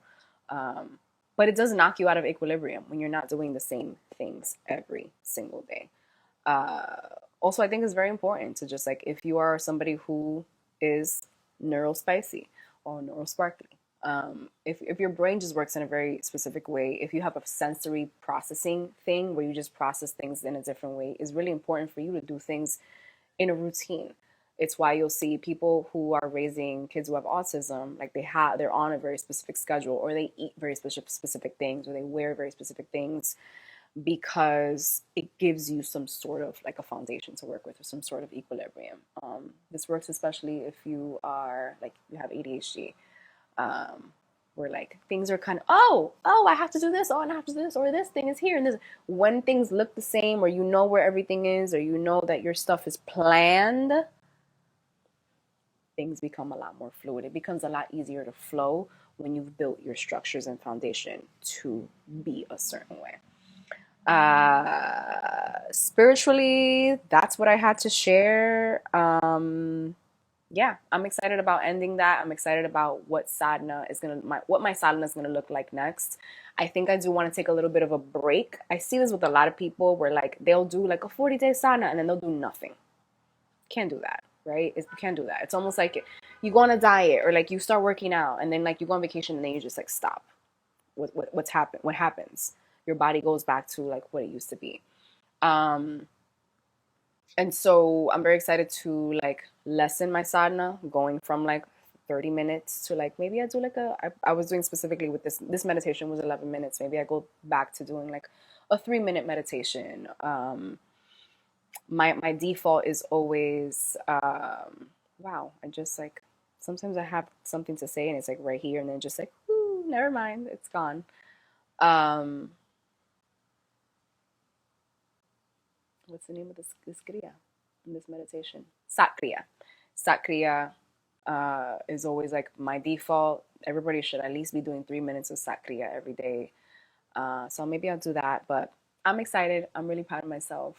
But it does knock you out of equilibrium when you're not doing the same things every single day. Also, I think it's very important to just like, if you are somebody who is neurospicy or neurosparkly, if your brain just works in a very specific way, if you have a sensory processing thing where you just process things in a different way, it's really important for you to do things in a routine. It's why you'll see people who are raising kids who have autism, like they're on a very specific schedule, or they eat very specific things, or they wear very specific things, because it gives you some sort of like a foundation to work with, or some sort of equilibrium. This works especially if you are like, you have ADHD, where like things are kind of, I have to do this, and I have to do this, or this thing is here, and this. When things look the same, or you know where everything is, or you know that your stuff is planned, things become a lot more fluid. It becomes a lot easier to flow when you've built your structures and foundation to be a certain way. Spiritually, that's what I had to share. Yeah, I'm excited about ending that. I'm excited about what what my sadhana is gonna look like next. I think I do want to take a little bit of a break. I see this with a lot of people where like they'll do like a 40-day sadhana and then they'll do nothing. Can't do that, right? You can't do that. It's almost like you go on a diet, or like you start working out and then like you go on vacation and then you just like stop. What's happened? What happens? Your body goes back to like what it used to be. Um, and so I'm very excited to like lessen my sadhana, going from like 30 minutes to like, maybe I do like I was doing specifically with this meditation was 11 minutes. Maybe I go back to doing like a 3-minute meditation. My default is always, wow, I just like, sometimes I have something to say and it's like right here, and then just like, ooh, never mind, it's gone. Um, what's the name of this kriya in this meditation? Sakriya. Sakriya is always like my default. Everybody should at least be doing 3 minutes of Sakriya every day. So maybe I'll do that, but I'm excited. I'm really proud of myself.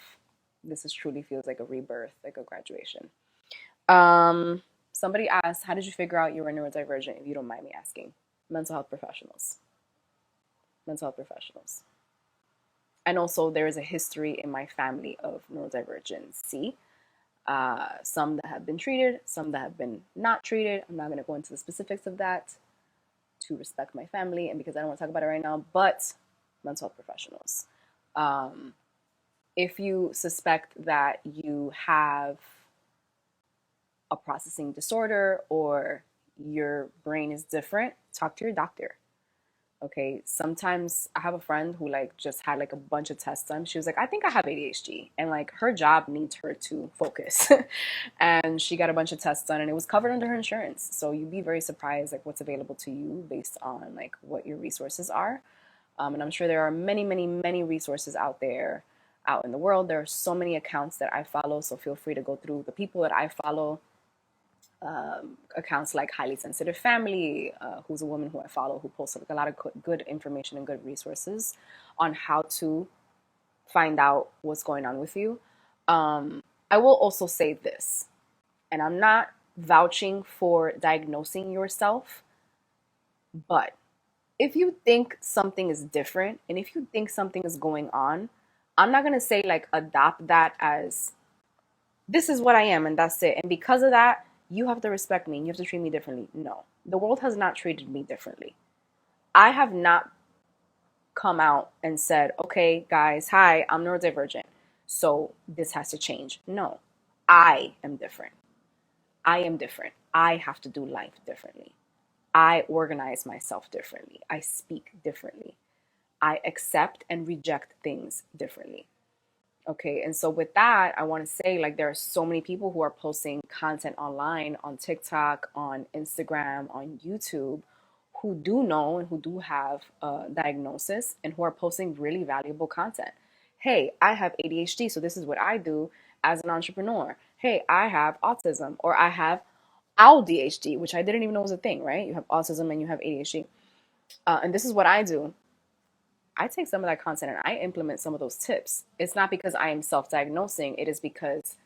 This is truly feels like a rebirth, like a graduation. Somebody asked, how did you figure out you were neurodivergent, if you don't mind me asking? Mental health professionals. Mental health professionals. And also, there is a history in my family of neurodivergency. Some that have been treated, some that have been not treated. I'm not going to go into the specifics of that to respect my family and because I don't want to talk about it right now, but mental health professionals. If you suspect that you have a processing disorder or your brain is different, talk to your doctor. Okay, sometimes I have a friend who like just had like a bunch of tests done. She was like, I think I have ADHD, and like her job needs her to focus. And she got a bunch of tests done and it was covered under her insurance. So you'd be very surprised like what's available to you based on like what your resources are. And I'm sure there are many, many, many resources out there, out in the world. There are so many accounts that I follow, so feel free to go through the people that I follow. Accounts like Highly Sensitive Family, who's a woman who I follow, who posts like a lot of good information and good resources on how to find out what's going on with you. I will also say this, and I'm not vouching for diagnosing yourself, but if you think something is different and if you think something is going on, I'm not going to say like adopt that as this is what I am and that's it. And because of that, you have to respect me and you have to treat me differently. No, the world has not treated me differently. I have not come out and said, okay, guys, hi, I'm neurodivergent. So this has to change. No, I am different. I am different. I have to do life differently. I organize myself differently. I speak differently. I accept and reject things differently. Okay, and so with that, I want to say like there are so many people who are posting content online on TikTok, on Instagram, on YouTube, who do know and who do have a diagnosis and who are posting really valuable content. Hey, I have ADHD, so this is what I do as an entrepreneur. Hey, I have autism or I have ADHD, which I didn't even know was a thing, right? You have autism and you have ADHD. And this is what I do. I take some of that content and I implement some of those tips. It's not because I am self diagnosing, it is because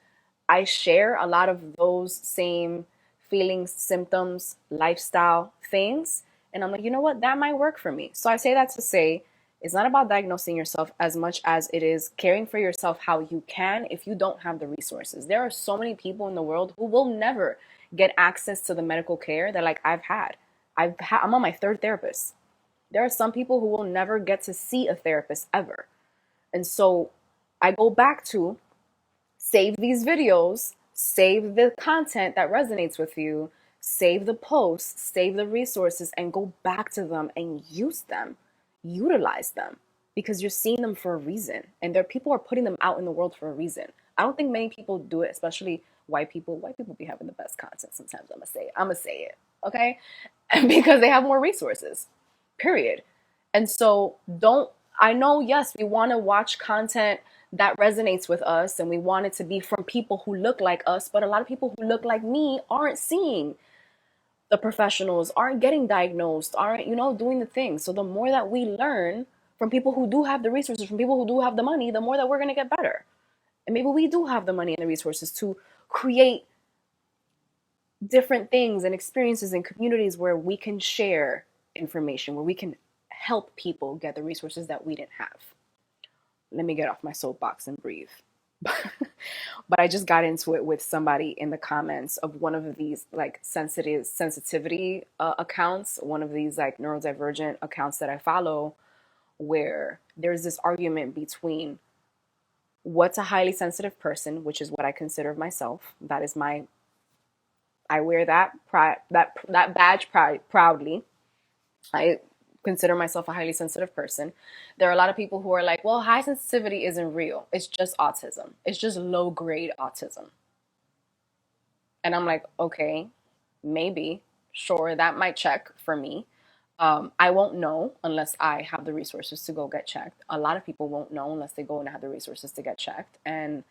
I share a lot of those same feelings, symptoms, lifestyle things. And I'm like, you know what? That might work for me. So I say that to say it's not about diagnosing yourself as much as it is caring for yourself how you can if you don't have the resources. There are so many people in the world who will never get access to the medical care that like I've had. I'm on my third therapist. There are some people who will never get to see a therapist ever. And so I go back to save these videos, save the content that resonates with you, save the posts, save the resources, and go back to them and use them, utilize them, because you're seeing them for a reason. And there people are putting them out in the world for a reason. I don't think many people do it, especially white people. White people be having the best content sometimes. I'm gonna say it, okay? Because they have more resources. Period. And so don't I know, yes, we want to watch content that resonates with us and we want it to be from people who look like us, but a lot of people who look like me aren't seeing the professionals, aren't getting diagnosed, aren't, doing the things. So the more that we learn from people who do have the resources, from people who do have the money, the more that we're going to get better. And maybe we do have the money and the resources to create different things and experiences and communities where we can share information, where we can help people get the resources that we didn't have. Let me get off my soapbox and breathe. But I just got into it with somebody in the comments of one of these like sensitivity accounts, one of these like neurodivergent accounts that I follow, where there's this argument between what's a highly sensitive person, which is what I consider myself. That is I wear that badge proudly. I consider myself a highly sensitive person. There are a lot of people who are like, well, high sensitivity isn't real. It's just autism. It's just low grade autism. And I'm like, okay, maybe, sure, that might check for me. I won't know unless I have the resources to go get checked. A lot of people won't know unless they go and have the resources to get checked. And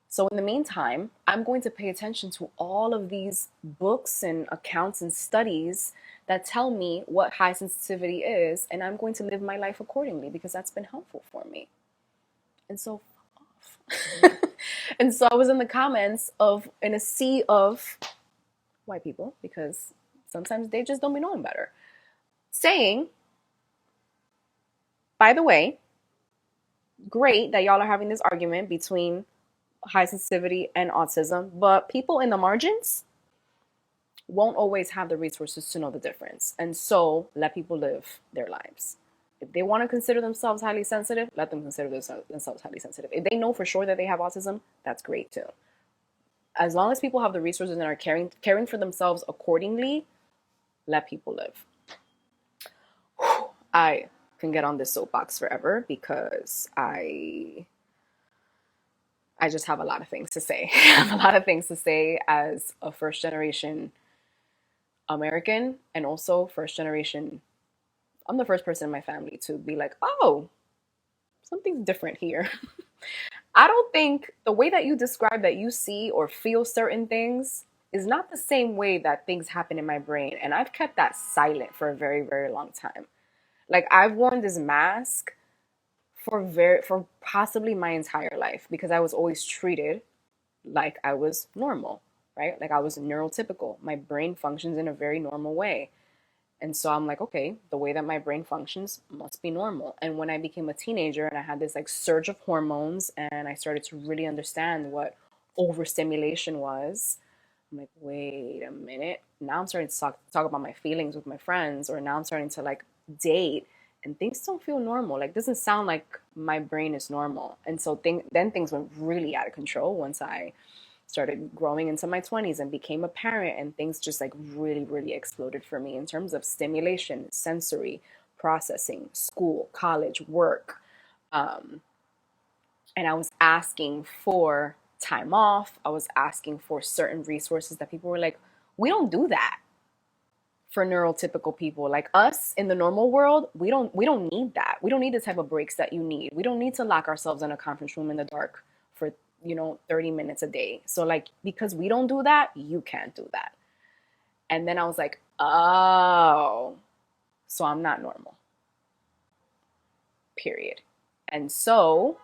so in the meantime, I'm going to pay attention to all of these books and accounts and studies that tell me what high sensitivity is, and I'm going to live my life accordingly because that's been helpful for me. And so, and so I was in the comments in a sea of white people, because sometimes they just don't be knowing better, saying, by the way, great that y'all are having this argument between high sensitivity and autism, but people in the margins won't always have the resources to know the difference. And so let people live their lives. If they want to consider themselves highly sensitive, let them consider themselves highly sensitive. If they know for sure that they have autism, that's great too. As long as people have the resources and are caring for themselves accordingly, let people live. I can get on this soapbox forever because I just have a lot of things to say. I have a lot of things to say as a first generation American and also first generation. I'm the first person in my family to be like, oh, something's different here. I don't think the way that you describe that you see or feel certain things is not the same way that things happen in my brain. And I've kept that silent for a very, very long time. Like I've worn this mask for possibly my entire life because I was always treated like I was normal, right? Like I was neurotypical. My brain functions in a very normal way. And so I'm like, okay, the way that my brain functions must be normal. And when I became a teenager and I had this like surge of hormones and I started to really understand what overstimulation was, I'm like, wait a minute. Now I'm starting to talk about my feelings with my friends, or now I'm starting to like date, and things don't feel normal. Like, doesn't sound like my brain is normal. And so then things went really out of control once I started growing into my 20s and became a parent, and things just like really, really exploded for me in terms of stimulation, sensory processing, school, college, work. Um, and I was asking for time off. I was asking for certain resources that people were like, we don't do that for neurotypical people like us in the normal world. We don't need that. We don't need the type of breaks that you need. We don't need to lock ourselves in a conference room in the dark for 30 minutes a day. So like, because we don't do that, you can't do that. And then I was like, oh, so I'm not normal, period. And so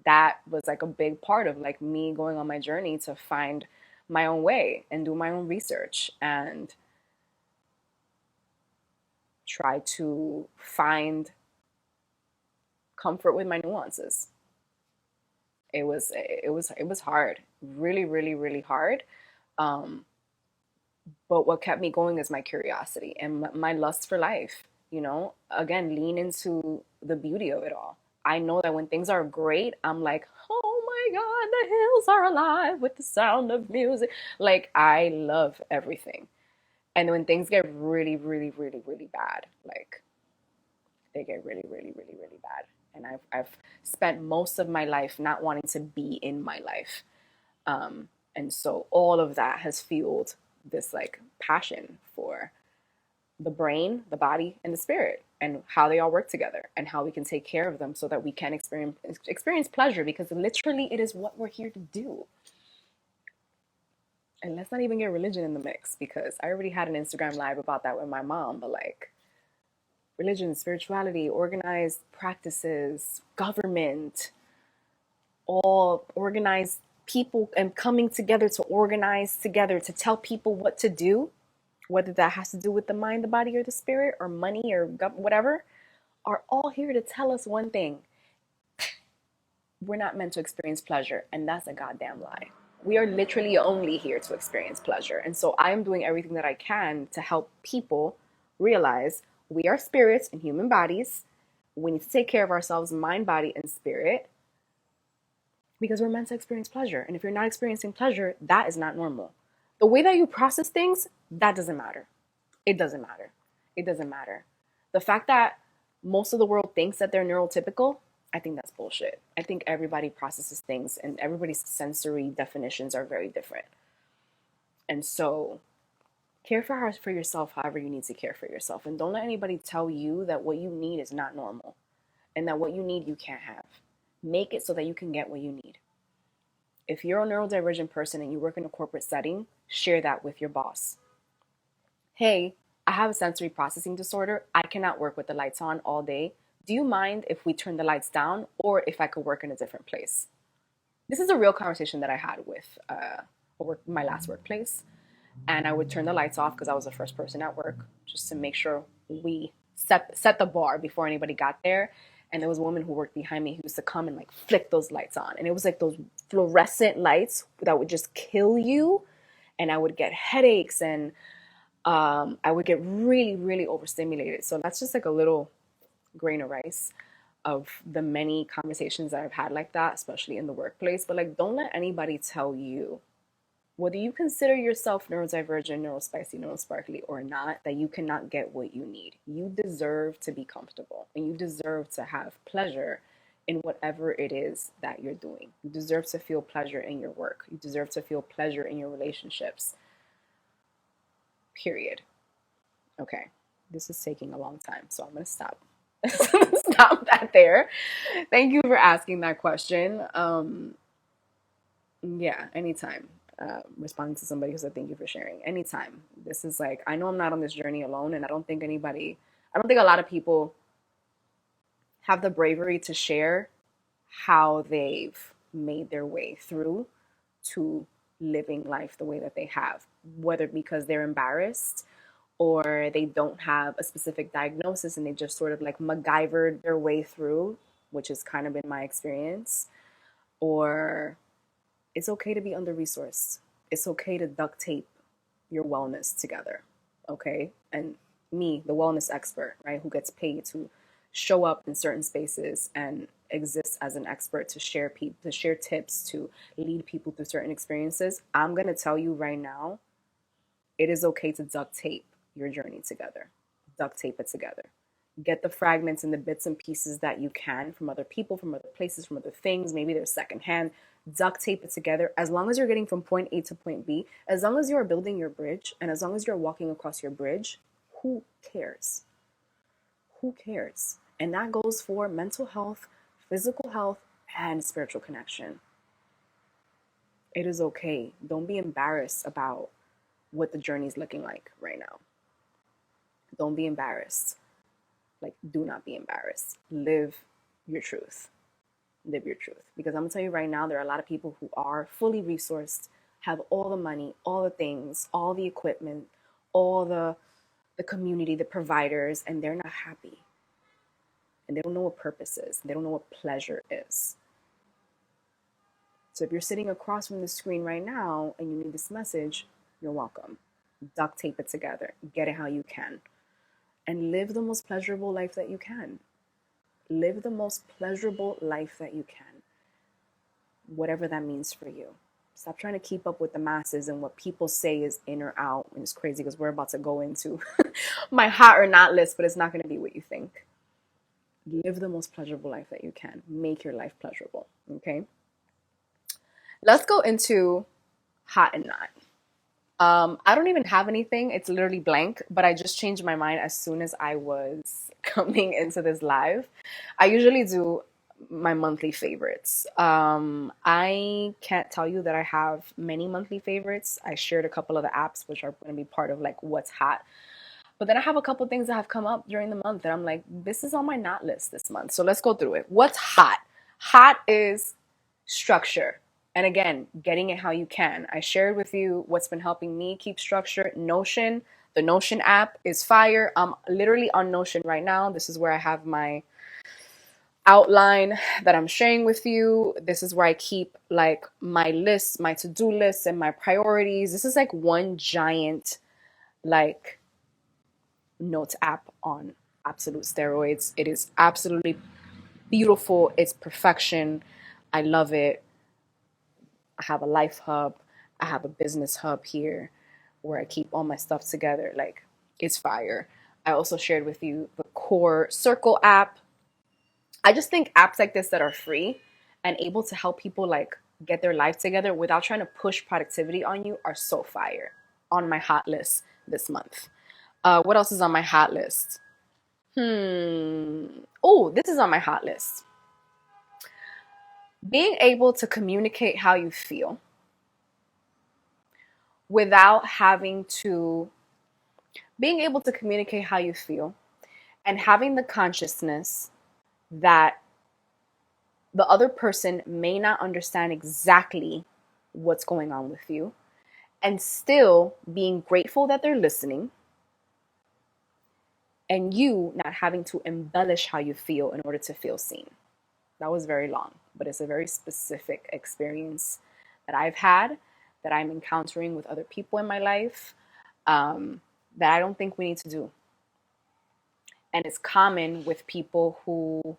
that was like a big part of like me going on my journey to find my own way and do my own research and try to find comfort with my nuances. It was hard, really, really, really hard. Um, but what kept me going is my curiosity and my lust for life. Again, lean into the beauty of it all. I know that when things are great, I'm like, oh my God, the hills are alive with the sound of music. Like, I love everything. And when things get really, really, really, really bad, like they get really, really, really, really bad. And I've spent most of my life not wanting to be in my life. And so all of that has fueled this like passion for the brain, the body, and the spirit, and how they all work together and how we can take care of them so that we can experience pleasure, because literally it is what we're here to do. And let's not even get religion in the mix, because I already had an Instagram live about that with my mom, but like religion, spirituality, organized practices, government, all organized people and coming together to organize together to tell people what to do, whether that has to do with the mind, the body, or the spirit, or money, or whatever, are all here to tell us one thing: we're not meant to experience pleasure. And that's a goddamn lie. We are literally only here to experience pleasure. And so I am doing everything that I can to help people realize we are spirits in human bodies. We need to take care of ourselves, mind, body, and spirit, because we're meant to experience pleasure. And if you're not experiencing pleasure, that is not normal. The way that you process things, that doesn't matter. It doesn't matter. It doesn't matter. The fact that most of the world thinks that they're neurotypical, I think that's bullshit. I think everybody processes things and everybody's sensory definitions are very different. And so care for yourself however you need to care for yourself. And don't let anybody tell you that what you need is not normal and that what you need you can't have. Make it so that you can get what you need. If you're a neurodivergent person and you work in a corporate setting, share that with your boss. Hey, I have a sensory processing disorder. I cannot work with the lights on all day. Do you mind if we turn the lights down, or if I could work in a different place? This is a real conversation that I had with my last workplace. And I would turn the lights off because I was the first person at work, just to make sure we set the bar before anybody got there. And there was a woman who worked behind me who used to come and like flick those lights on. And it was like those fluorescent lights that would just kill you. And I would get headaches, and I would get really, really overstimulated. So that's just like a little grain of rice of the many conversations that I've had like that, especially in the workplace. But like, don't let anybody tell you, whether you consider yourself neurodivergent, neurospicy, neurosparkly or not, that you cannot get what you need. You deserve to be comfortable, and you deserve to have pleasure in whatever it is that you're doing. You deserve to feel pleasure in your work. You deserve to feel pleasure in your relationships. Period. Okay, this is taking a long time, so I'm going to stop. Stop that there. Thank you for asking that question. Yeah, anytime. Responding to somebody who said thank you for sharing. Anytime. This is like, I know I'm not on this journey alone, and I don't think a lot of people have the bravery to share how they've made their way through to living life the way that they have, whether because they're embarrassed or they don't have a specific diagnosis and they just sort of like MacGyvered their way through, which has kind of been my experience. Or it's okay to be under resourced. It's okay to duct tape your wellness together. Okay. And me, the wellness expert, right, who gets paid to show up in certain spaces and exist as an expert to share to share tips, to lead people through certain experiences, I'm going to tell you right now, it is okay to duct tape your journey together. Duct tape it together. Get the fragments and the bits and pieces that you can from other people, from other places, from other things. Maybe they're secondhand. Duct tape it together. As long as you're getting from point A to point B, as long as you are building your bridge, and as long as you're walking across your bridge, who cares? Who cares? And that goes for mental health, physical health, and spiritual connection. It is okay. Don't be embarrassed about what the journey is looking like right now. Don't be embarrassed. Like, do not be embarrassed. Live your truth. Live your truth. Because I'm gonna tell you right now, there are a lot of people who are fully resourced, have all the money, all the things, all the equipment, all the community, the providers, and they're not happy. And they don't know what purpose is. They don't know what pleasure is. So if you're sitting across from the screen right now and you need this message, you're welcome. Duct tape it together. Get it how you can. And live the most pleasurable life that you can. Live the most pleasurable life that you can. Whatever that means for you. Stop trying to keep up with the masses and what people say is in or out. And it's crazy because we're about to go into my hot or not list, but it's not going to be what you think. Live the most pleasurable life that you can. Make your life pleasurable. Okay? Let's go into hot and not. I don't even have anything. It's literally blank, but I just changed my mind as soon as I was coming into this live. I usually do my monthly favorites. I can't tell you that I have many monthly favorites. I shared a couple of the apps, which are going to be part of like what's hot. But then I have a couple things that have come up during the month that I'm like, this is on my not list this month. So let's go through it. What's hot? Hot is structure. And again, getting it how you can. I shared with you what's been helping me keep structure. Notion, the Notion app is fire. I'm literally on Notion right now. This is where I have my outline that I'm sharing with you. This is where I keep like my lists, my to-do lists and my priorities. This is like one giant like notes app on absolute steroids. It is absolutely beautiful. It's perfection. I love it. I have a life hub. I have a business hub here where I keep all my stuff together. Like, it's fire. I also shared with you the Core Circle app. I just think apps like this that are free and able to help people like get their life together without trying to push productivity on you are so fire. On my hot list this month. What else is on my hot list? Oh, this is on my hot list. Being able to communicate how you feel without having to, being able to communicate how you feel and having the consciousness that the other person may not understand exactly what's going on with you and still being grateful that they're listening and you not having to embellish how you feel in order to feel seen. That was very long, but it's a very specific experience that I've had, that I'm encountering with other people in my life, that I don't think we need to do. And it's common with people who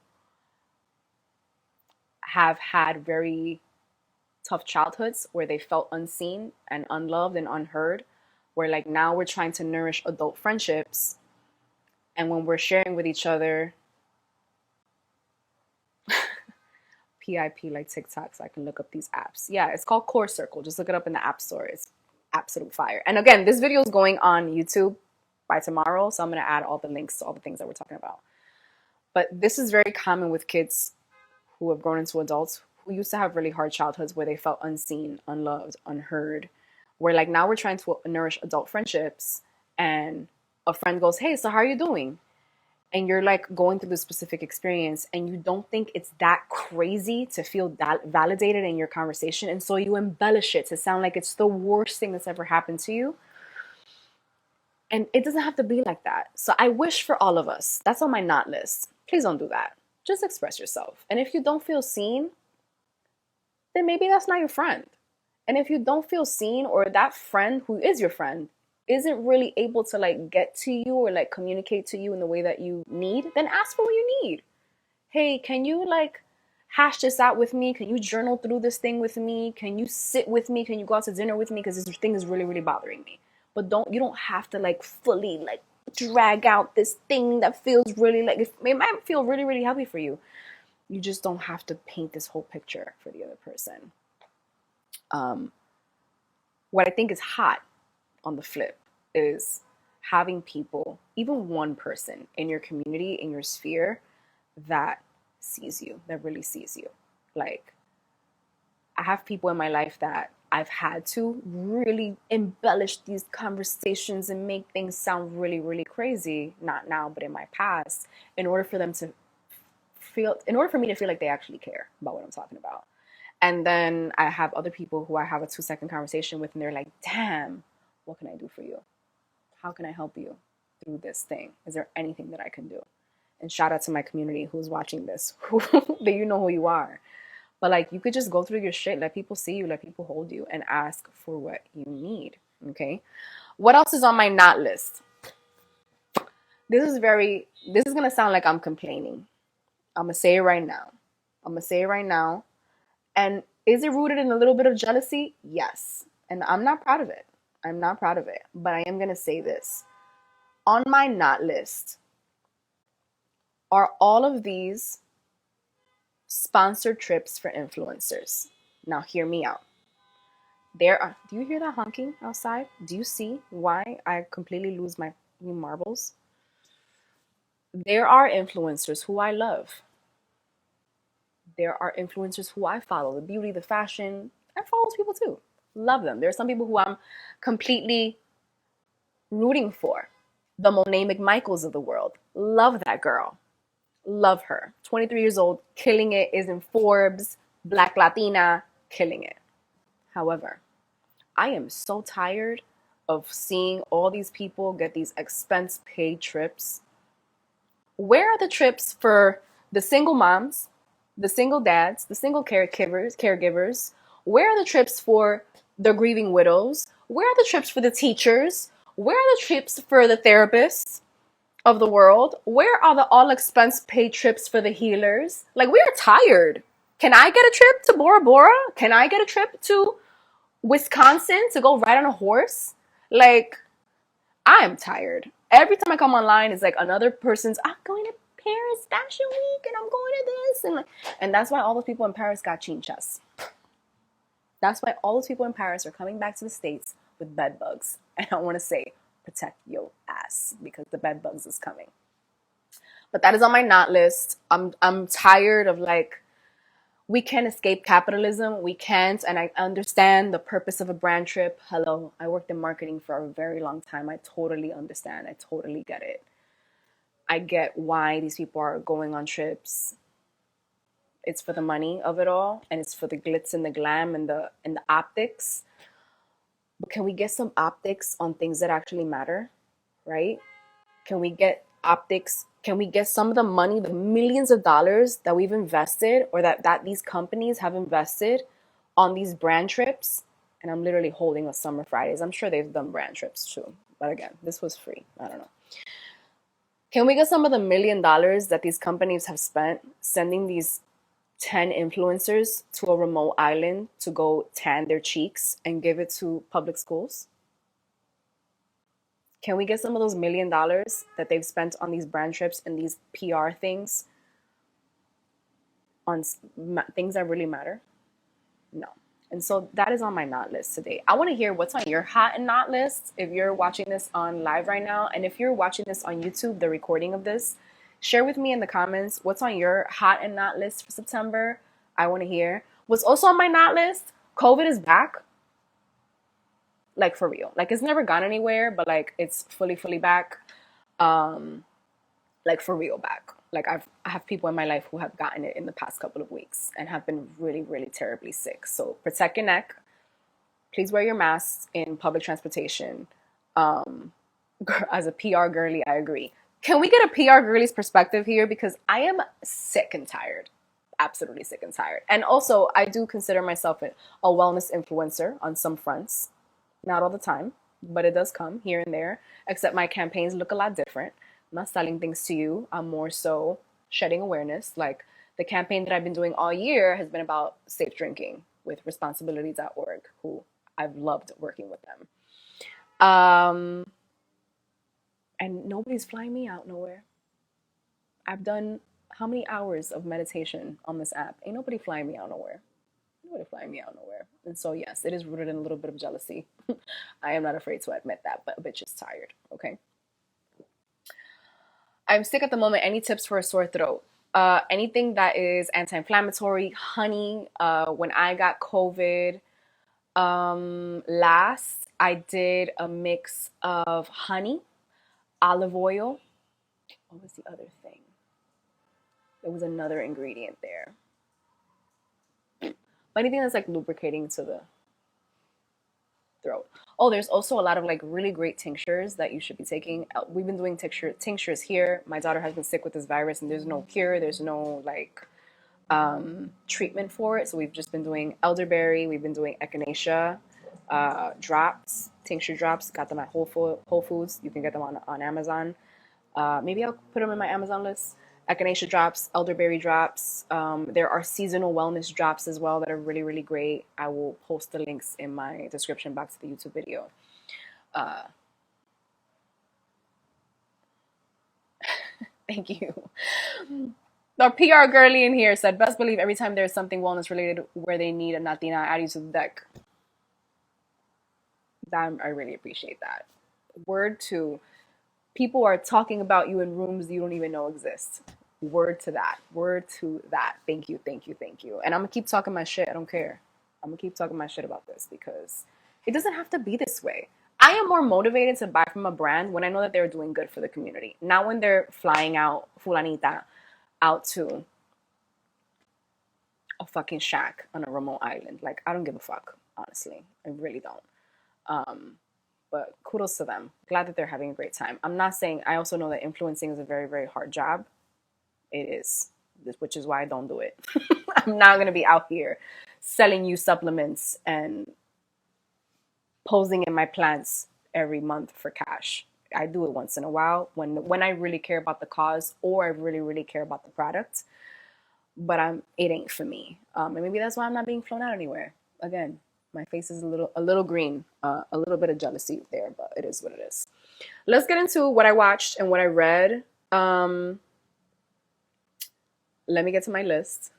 have had very tough childhoods where they felt unseen and unloved and unheard, where like now we're trying to nourish adult friendships. And when we're sharing with each other, PIP like TikTok, so I can look up these apps. Yeah, it's called Core Circle. Just look it up in the App Store. It's absolute fire. And again, this video is going on YouTube by tomorrow, so I'm going to add all the links to all the things that we're talking about. But this is very common with kids who have grown into adults who used to have really hard childhoods where they felt unseen, unloved, unheard. Where like now we're trying to nourish adult friendships and a friend goes, hey, so how are you doing? And you're like going through this specific experience and you don't think it's that crazy to feel that validated in your conversation. And so you embellish it to sound like it's the worst thing that's ever happened to you. And it doesn't have to be like that. So I wish for all of us, that's on my not list. Please don't do that. Just express yourself. And if you don't feel seen, then maybe that's not your friend. And if you don't feel seen, or that friend who is your friend isn't really able to like get to you or like communicate to you in the way that you need, then ask for what you need. Hey, can you like hash this out with me? Can you journal through this thing with me? Can you sit with me? Can you go out to dinner with me? Because this thing is really, really bothering me. But you don't have to like fully like drag out this thing that feels really like, it might feel really, really heavy for you. You just don't have to paint this whole picture for the other person. What I think is hot on the flip is having people, even one person in your community, in your sphere, that sees you, that really sees you. Like, I have people in my life that I've had to really embellish these conversations and make things sound really, really crazy, not now, but in my past, in order for them to in order for me to feel like they actually care about what I'm talking about. And then I have other people who I have a 2-second conversation with, and they're like, damn, what can I do for you? How can I help you through this thing? Is there anything that I can do? And shout out to my community who's watching this, that you know who you are. But like, you could just go through your shit, let people see you, let people hold you, and ask for what you need. Okay. What else is on my not list? This is going to sound like I'm complaining. I'm going to say it right now. And is it rooted in a little bit of jealousy? Yes. And I'm not proud of it. But I am going to say this. On my not list are all of these sponsored trips for influencers. Now, hear me out. Do you hear that honking outside? Do you see why I completely lose my marbles? There are influencers who I love. There are influencers who I follow, the beauty, the fashion. I follow those people too. Love them. There are some people who I'm completely rooting for. The Monet McMichaels of the world. Love that girl. Love her. 23 years old, killing it, is in Forbes, Black Latina, killing it. However, I am so tired of seeing all these people get these expense paid trips. Where are the trips for the single moms, the single dads, the single caregivers? Where are the trips for the grieving widows? Where are the trips for the teachers? Where are the trips for the therapists of the world? Where are the all expense paid trips for the healers? Like, we are tired. Can I get a trip to Bora Bora? Can I get a trip to Wisconsin to go ride on a horse? Like, I am tired. Every time I come online, it's like another person's, I'm going to Paris Fashion Week and I'm going to this. And that's why all those people in Paris got chinchas. That's why all those people in Paris are coming back to the States with bed bugs. And I want to say, protect your ass, because the bed bugs is coming. But that is on my not list. I'm tired of like, we can't escape capitalism. We can't. And I understand the purpose of a brand trip. Hello, I worked in marketing for a very long time. I totally understand. I totally get it. I get why these people are going on trips. It's for the money of it all, and it's for the glitz and the glam and the optics. But can we get some optics on things that actually matter, right? Can we get optics? Can we get some of the money, the millions of dollars that we've invested, or that these companies have invested on these brand trips? And I'm literally holding a Summer Fridays. I'm sure they've done brand trips too. But again, this was free. I don't know. Can we get some of the $1 million that these companies have spent sending these 10 influencers to a remote island to go tan their cheeks and give it to public schools? Can we get some of those $1 million that they've spent on these brand trips and these PR things on things that really matter? No. And so that is on my not list today. I want to hear what's on your hot and not list if you're watching this on live right now. And if you're watching this on YouTube, the recording of this, share with me in the comments what's on your hot and not list for September. I want to hear. What's also on my not list, COVID is back. Like, for real. Like, it's never gone anywhere, but like, it's fully back. Like, for real back. Like, I have people in my life who have gotten it in the past couple of weeks and have been really, really terribly sick. So protect your neck. Please wear your masks in public transportation. Go as a PR girly, I agree. Can we get a PR girly's perspective here? Because I am sick and tired. Absolutely sick and tired. And also, I do consider myself a wellness influencer on some fronts. Not all the time, but it does come here and there. Except my campaigns look a lot different. I'm not selling things to you. I'm more so shedding awareness. Like the campaign that I've been doing all year has been about safe drinking with responsibility.org, who I've loved working with them. And nobody's flying me out nowhere. I've done how many hours of meditation on this app? Ain't nobody flying me out nowhere. Nobody flying me out nowhere. And so, yes, it is rooted in a little bit of jealousy. I am not afraid to admit that, but a bitch is tired, okay? I'm sick at the moment. Any tips for a sore throat? Anything that is anti-inflammatory, honey. When I got COVID last, I did a mix of honey, olive oil. What was the other thing? There was another ingredient there. But anything that's like lubricating to the throat. Oh, there's also a lot of like really great tinctures that you should be taking. We've been doing tinctures here. My daughter has been sick with this virus and there's no cure. There's no like treatment for it. So we've just been doing elderberry. We've been doing echinacea drops, tincture drops. Got them at Whole Foods. You can get them on Amazon. Maybe I'll put them in my Amazon list. Echinacea drops, elderberry drops. There are seasonal wellness drops as well that are really, really great. I will post the links in my description box of the YouTube video. Thank you. Our PR girly in here said, best believe every time there's something wellness related where they need a Natina, add you to the deck. I really appreciate that. Word to people are talking about you in rooms you don't even know exist. Word to that. Word to that. Thank you, thank you, thank you. And I'm going to keep talking my shit. I don't care. I'm going to keep talking my shit about this because it doesn't have to be this way. I am more motivated to buy from a brand when I know that they're doing good for the community. Not when they're flying out, fulanita, out to a fucking shack on a remote island. Like, I don't give a fuck, honestly. I really don't. But kudos to them. Glad that they're having a great time. I'm not saying, I also know that influencing is a very, very hard job. It is, which is why I don't do it. I'm not going to be out here selling you supplements and posing in my plants every month for cash. I do it once in a while when I really care about the cause or I really, really care about the product. But it ain't for me. And maybe that's why I'm not being flown out anywhere. Again, my face is a little green, a little bit of jealousy there, but it is what it is. Let's get into what I watched and what I read. Let me get to my list.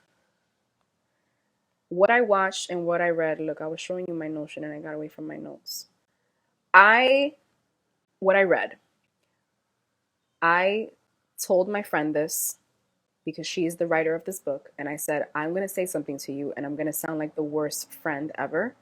What I watched and what I read. Look, I was showing you my Notion and I got away from my notes. What I read. I told my friend this because she is the writer of this book. And I said, I'm going to say something to you and I'm going to sound like the worst friend ever.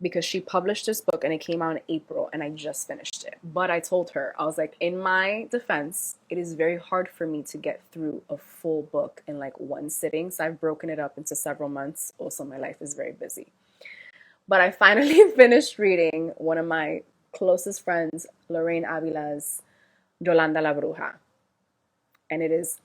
Because she published this book and it came out in April and I just finished it. But I told her, I was like, in my defense, it is very hard for me to get through a full book in like one sitting. So I've broken it up into several months. Also, my life is very busy. But I finally finished reading one of my closest friends, Lorraine Avila's Yolanda la Bruja. And it is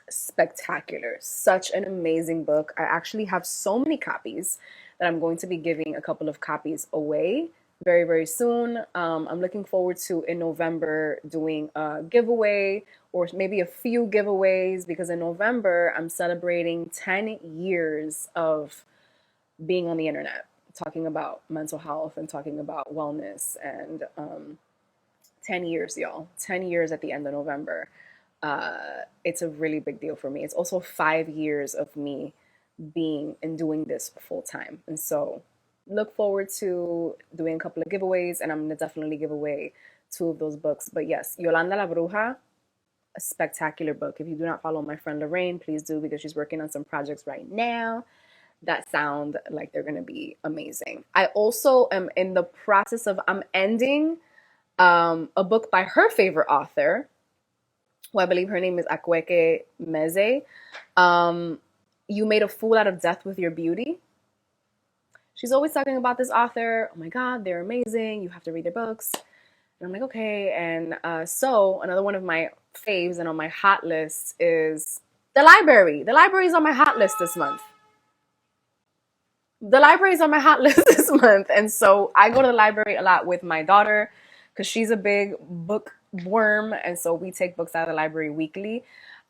spectacular. Such an amazing book. I actually have so many copies that I'm going to be giving a couple of copies away very, very soon. I'm looking forward to, in November, doing a giveaway or maybe a few giveaways because in November, I'm celebrating 10 years of being on the internet, talking about mental health and talking about wellness. And 10 years, y'all. 10 years at the end of November. It's a really big deal for me. It's also 5 years of me being and doing this full time. And so look forward to doing a couple of giveaways and I'm going to definitely give away 2 of those books. But yes, Yolanda la Bruja, a spectacular book. If you do not follow my friend Lorraine, please do because she's working on some projects right now that sound like they're going to be amazing. I also am in the process of, I'm ending a book by her favorite author, who I believe her name is Akweke Meze. You Made a Fool Out of Death with Your Beauty. She's always talking about this author. Oh my God, they're amazing. You have to read their books. And I'm like, okay. And so another one of my faves and on my hot list is the library. The library is on my hot list this month. The library is on my hot list this month. And so I go to the library a lot with my daughter because she's a big bookworm. And so we take books out of the library weekly.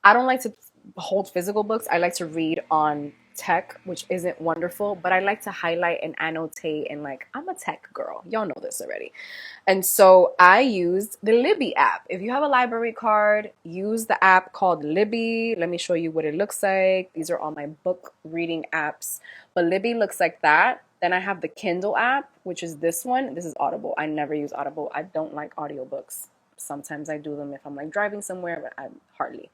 I don't like to hold physical books. I like to read on tech, which isn't wonderful, but I like to highlight and annotate. And like, I'm a tech girl. Y'all know this already. And so I used the Libby app. If you have a library card, use the app called Libby. Let me show you what it looks like. These are all my book reading apps. But Libby looks like that. Then I have the Kindle app, which is this one. This is Audible. I never use Audible. I don't like audiobooks. Sometimes I do them if I'm like driving somewhere, but I hardly.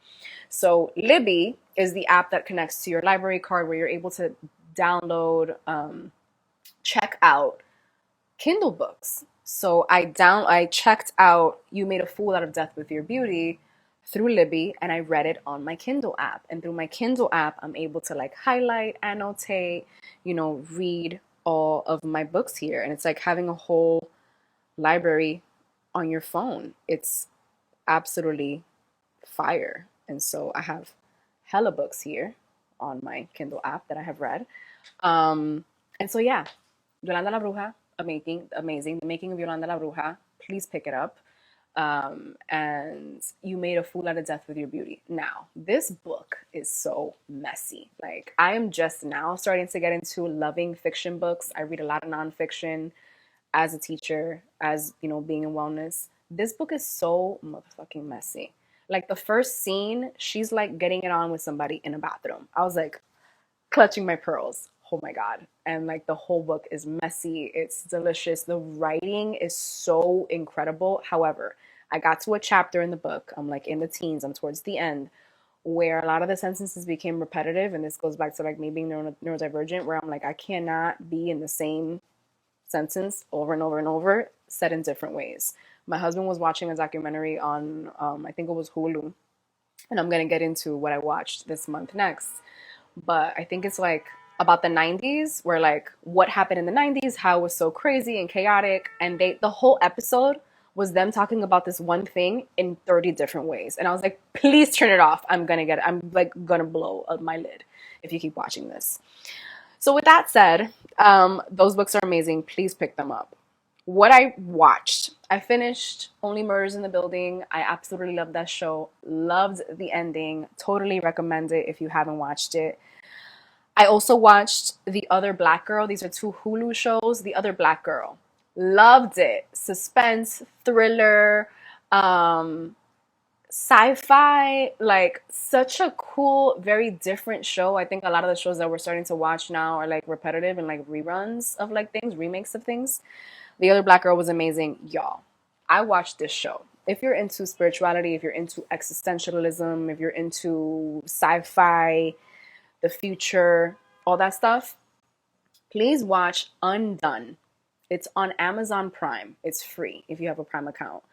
So Libby is the app that connects to your library card where you're able to download, check out Kindle books. So I checked out You Made a Fool Out of Death with Your Beauty through Libby, and I read it on my Kindle app. And through my Kindle app, I'm able to like highlight, annotate, read all of my books here. And it's like having a whole library on your phone. It's absolutely fire. And so I have hella books here on my Kindle app that I have read. And so yeah, Yolanda la Bruja, amazing. The Making of Yolanda la Bruja. Please pick it up. And You Made a Fool Out of Death with Your Beauty. Now, this book is so messy. Like, I am just now starting to get into loving fiction books. I read a lot of nonfiction as a teacher, as being in wellness. This book is so motherfucking messy. Like the first scene, she's like getting it on with somebody in a bathroom. I was like clutching my pearls. Oh my God. And like the whole book is messy. It's delicious. The writing is so incredible. However, I got to a chapter in the book. I'm like in the teens, I'm towards the end, where a lot of the sentences became repetitive. And this goes back to like me being neurodivergent, where I'm like, I cannot be in the same sentence over and over and over, said in different ways. My husband was watching a documentary on, I think it was Hulu, and I'm going to get into what I watched this month next. But I think it's like about the 90s, where like what happened in the 90s, how it was so crazy and chaotic. And the whole episode was them talking about this one thing in 30 different ways. And I was like, please turn it off. I'm like gonna blow up my lid if you keep watching this. So with that said, those books are amazing. Please pick them up. What I watched, I finished Only Murders in the Building. I absolutely loved that show. Loved the ending. Totally recommend it if you haven't watched it. I also watched The Other Black Girl. These are two Hulu shows. The Other Black Girl. Loved it. Suspense, thriller, sci-fi, like such a cool, very different show. I think a lot of the shows that we're starting to watch now are like repetitive and like reruns of like things, remakes of things. The Other Black Girl was amazing. Y'all, I watched this show. If you're into spirituality, if you're into existentialism, if you're into sci-fi, the future, all that stuff, please watch Undone. It's on Amazon Prime. It's free if you have a Prime account.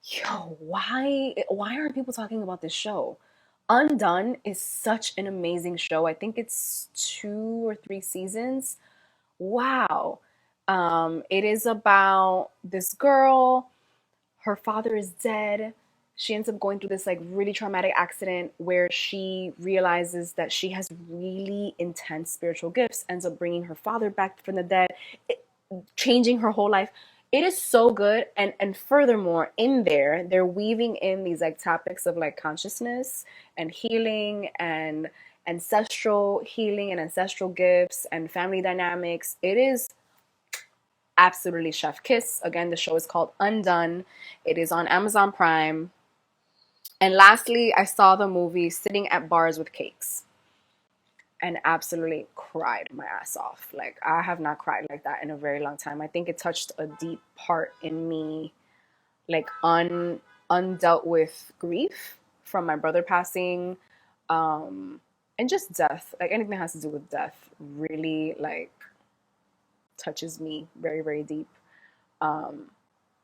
Yo, why aren't people talking about this show? Undone is such an amazing show. I think it's 2 or 3 seasons. Wow. It is about this girl. Her father is dead. She ends up going through this like really traumatic accident where she realizes that she has really intense spiritual gifts, ends up bringing her father back from the dead, changing her whole life. It is so good. And furthermore, in there, they're weaving in these like topics of like consciousness and healing and ancestral healing and ancestral gifts and family dynamics. It is absolutely chef kiss. Again, the show is called Undone. It is on Amazon Prime. And lastly, I saw the movie Sitting at Bars with Cakes and absolutely cried my ass off. Like, I have not cried like that in a very long time. I think it touched a deep part in me, like undealt with grief from my brother passing, and just death. Like anything that has to do with death really like touches me very, very deep.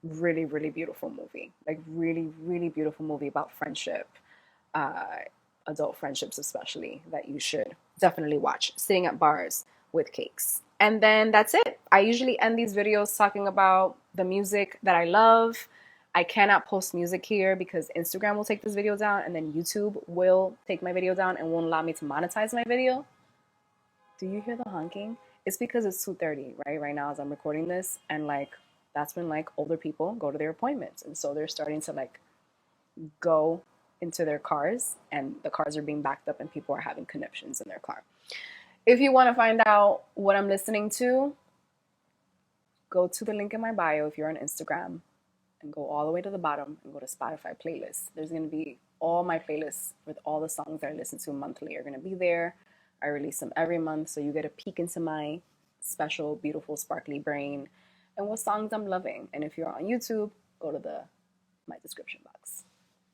Really, really beautiful movie. Like really, really beautiful movie about friendship, adult friendships especially, that you should definitely watch. Sitting at Bars with Cakes. And then that's it. I usually end these videos talking about the music that I love. I cannot post music here because Instagram will take this video down, and then YouTube will take my video down and won't allow me to monetize my video. Do you hear the honking? It's because it's 2:30, right now as I'm recording this, and like that's when like older people go to their appointments, and so they're starting to like go into their cars, and the cars are being backed up and people are having conniptions in their car. If you want to find out what I'm listening to, go to the link in my bio if you're on Instagram and go all the way to the bottom and go to Spotify playlists. There's going to be all my playlists with all the songs that I listen to monthly are going to be there. I release them every month, so you get a peek into my special, beautiful, sparkly brain and what songs I'm loving. And if you're on YouTube, go to my description box.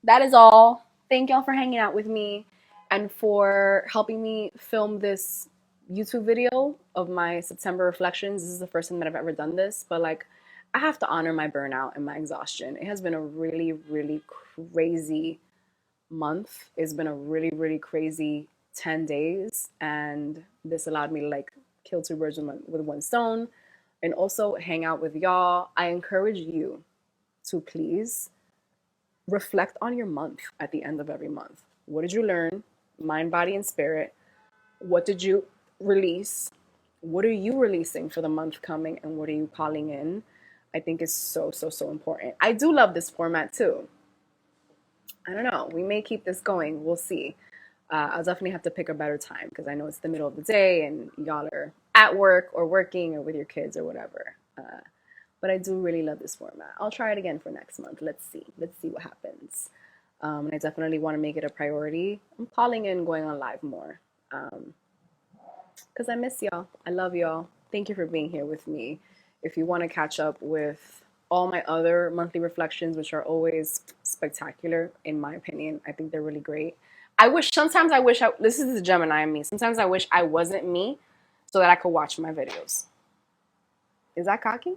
That is all. Thank y'all for hanging out with me and for helping me film this YouTube video of my September reflections. This is the first time that I've ever done this, but like I have to honor my burnout and my exhaustion. It has been a really, really crazy month. It's been a really, really crazy 10 days, and this allowed me to like kill two birds with one stone and also hang out with y'all. I encourage you to please reflect on your month at the end of every month. What did you learn? Mind, body, and spirit. What did you release? What are you releasing for the month coming, and what are you calling in? I think it's so, so, so important. I do love this format too. I don't know. We may keep this going. We'll see. I'll definitely have to pick a better time because I know it's the middle of the day and y'all are at work or working or with your kids or whatever. But I do really love this format. I'll try it again for next month. Let's see. Let's see what happens. And I definitely want to make it a priority. I'm calling in, going on live more because I miss y'all. I love y'all. Thank you for being here with me. If you want to catch up with all my other monthly reflections, which are always spectacular, in my opinion, I think they're really great. Sometimes I wish, this is the Gemini in me. Sometimes I wish I wasn't me so that I could watch my videos. Is that cocky?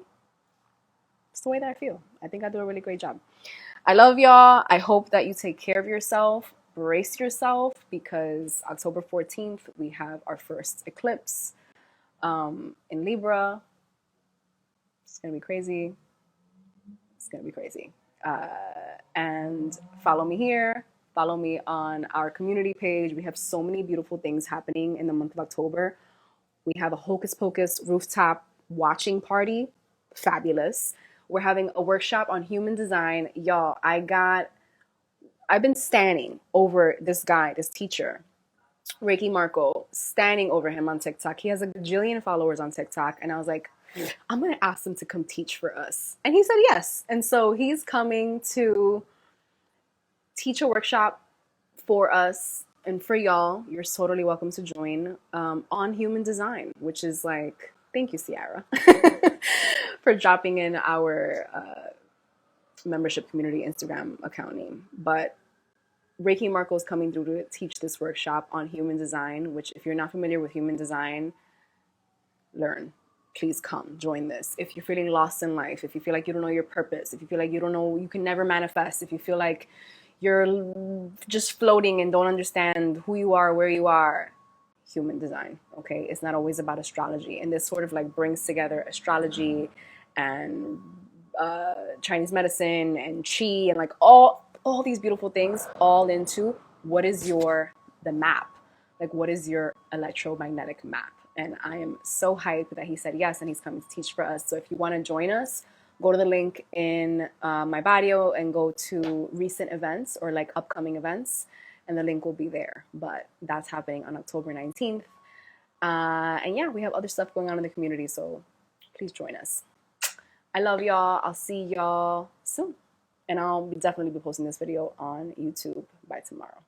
It's the way that I feel. I think I do a really great job. I love y'all. I hope that you take care of yourself. Brace yourself because October 14th, we have our first eclipse in Libra. It's going to be crazy. It's going to be crazy. And follow me here. Follow me on our community page. We have so many beautiful things happening in the month of October. We have a Hocus Pocus rooftop watching party. Fabulous. We're having a workshop on human design. Y'all, I've been standing over this guy, this teacher, Reiki Marco, standing over him on TikTok. He has a gajillion followers on TikTok. And I was like, I'm going to ask him to come teach for us. And he said yes. And so he's coming to teach a workshop for us and for y'all. You're totally welcome to join on human design, which is like, thank you, Ciara, for dropping in our membership community Instagram account name. But Reiki Marco is coming through to teach this workshop on human design, which if you're not familiar with human design, learn. Please come join this. If you're feeling lost in life, if you feel like you don't know your purpose, if you feel like you don't know, you can never manifest, if you feel like you're just floating and don't understand who you are, where you are, human design, okay? It's not always about astrology. And this sort of like brings together astrology and Chinese medicine and Qi and like all these beautiful things all into what is the map? Like what is your electromagnetic map? And I am so hyped that he said yes and he's coming to teach for us. So if you want to join us, go to the link in my bio and go to recent events or like upcoming events, and the link will be there. But that's happening on October 19th. And yeah, we have other stuff going on in the community, so please join us. I love y'all. I'll see y'all soon. And I'll definitely be posting this video on YouTube by tomorrow.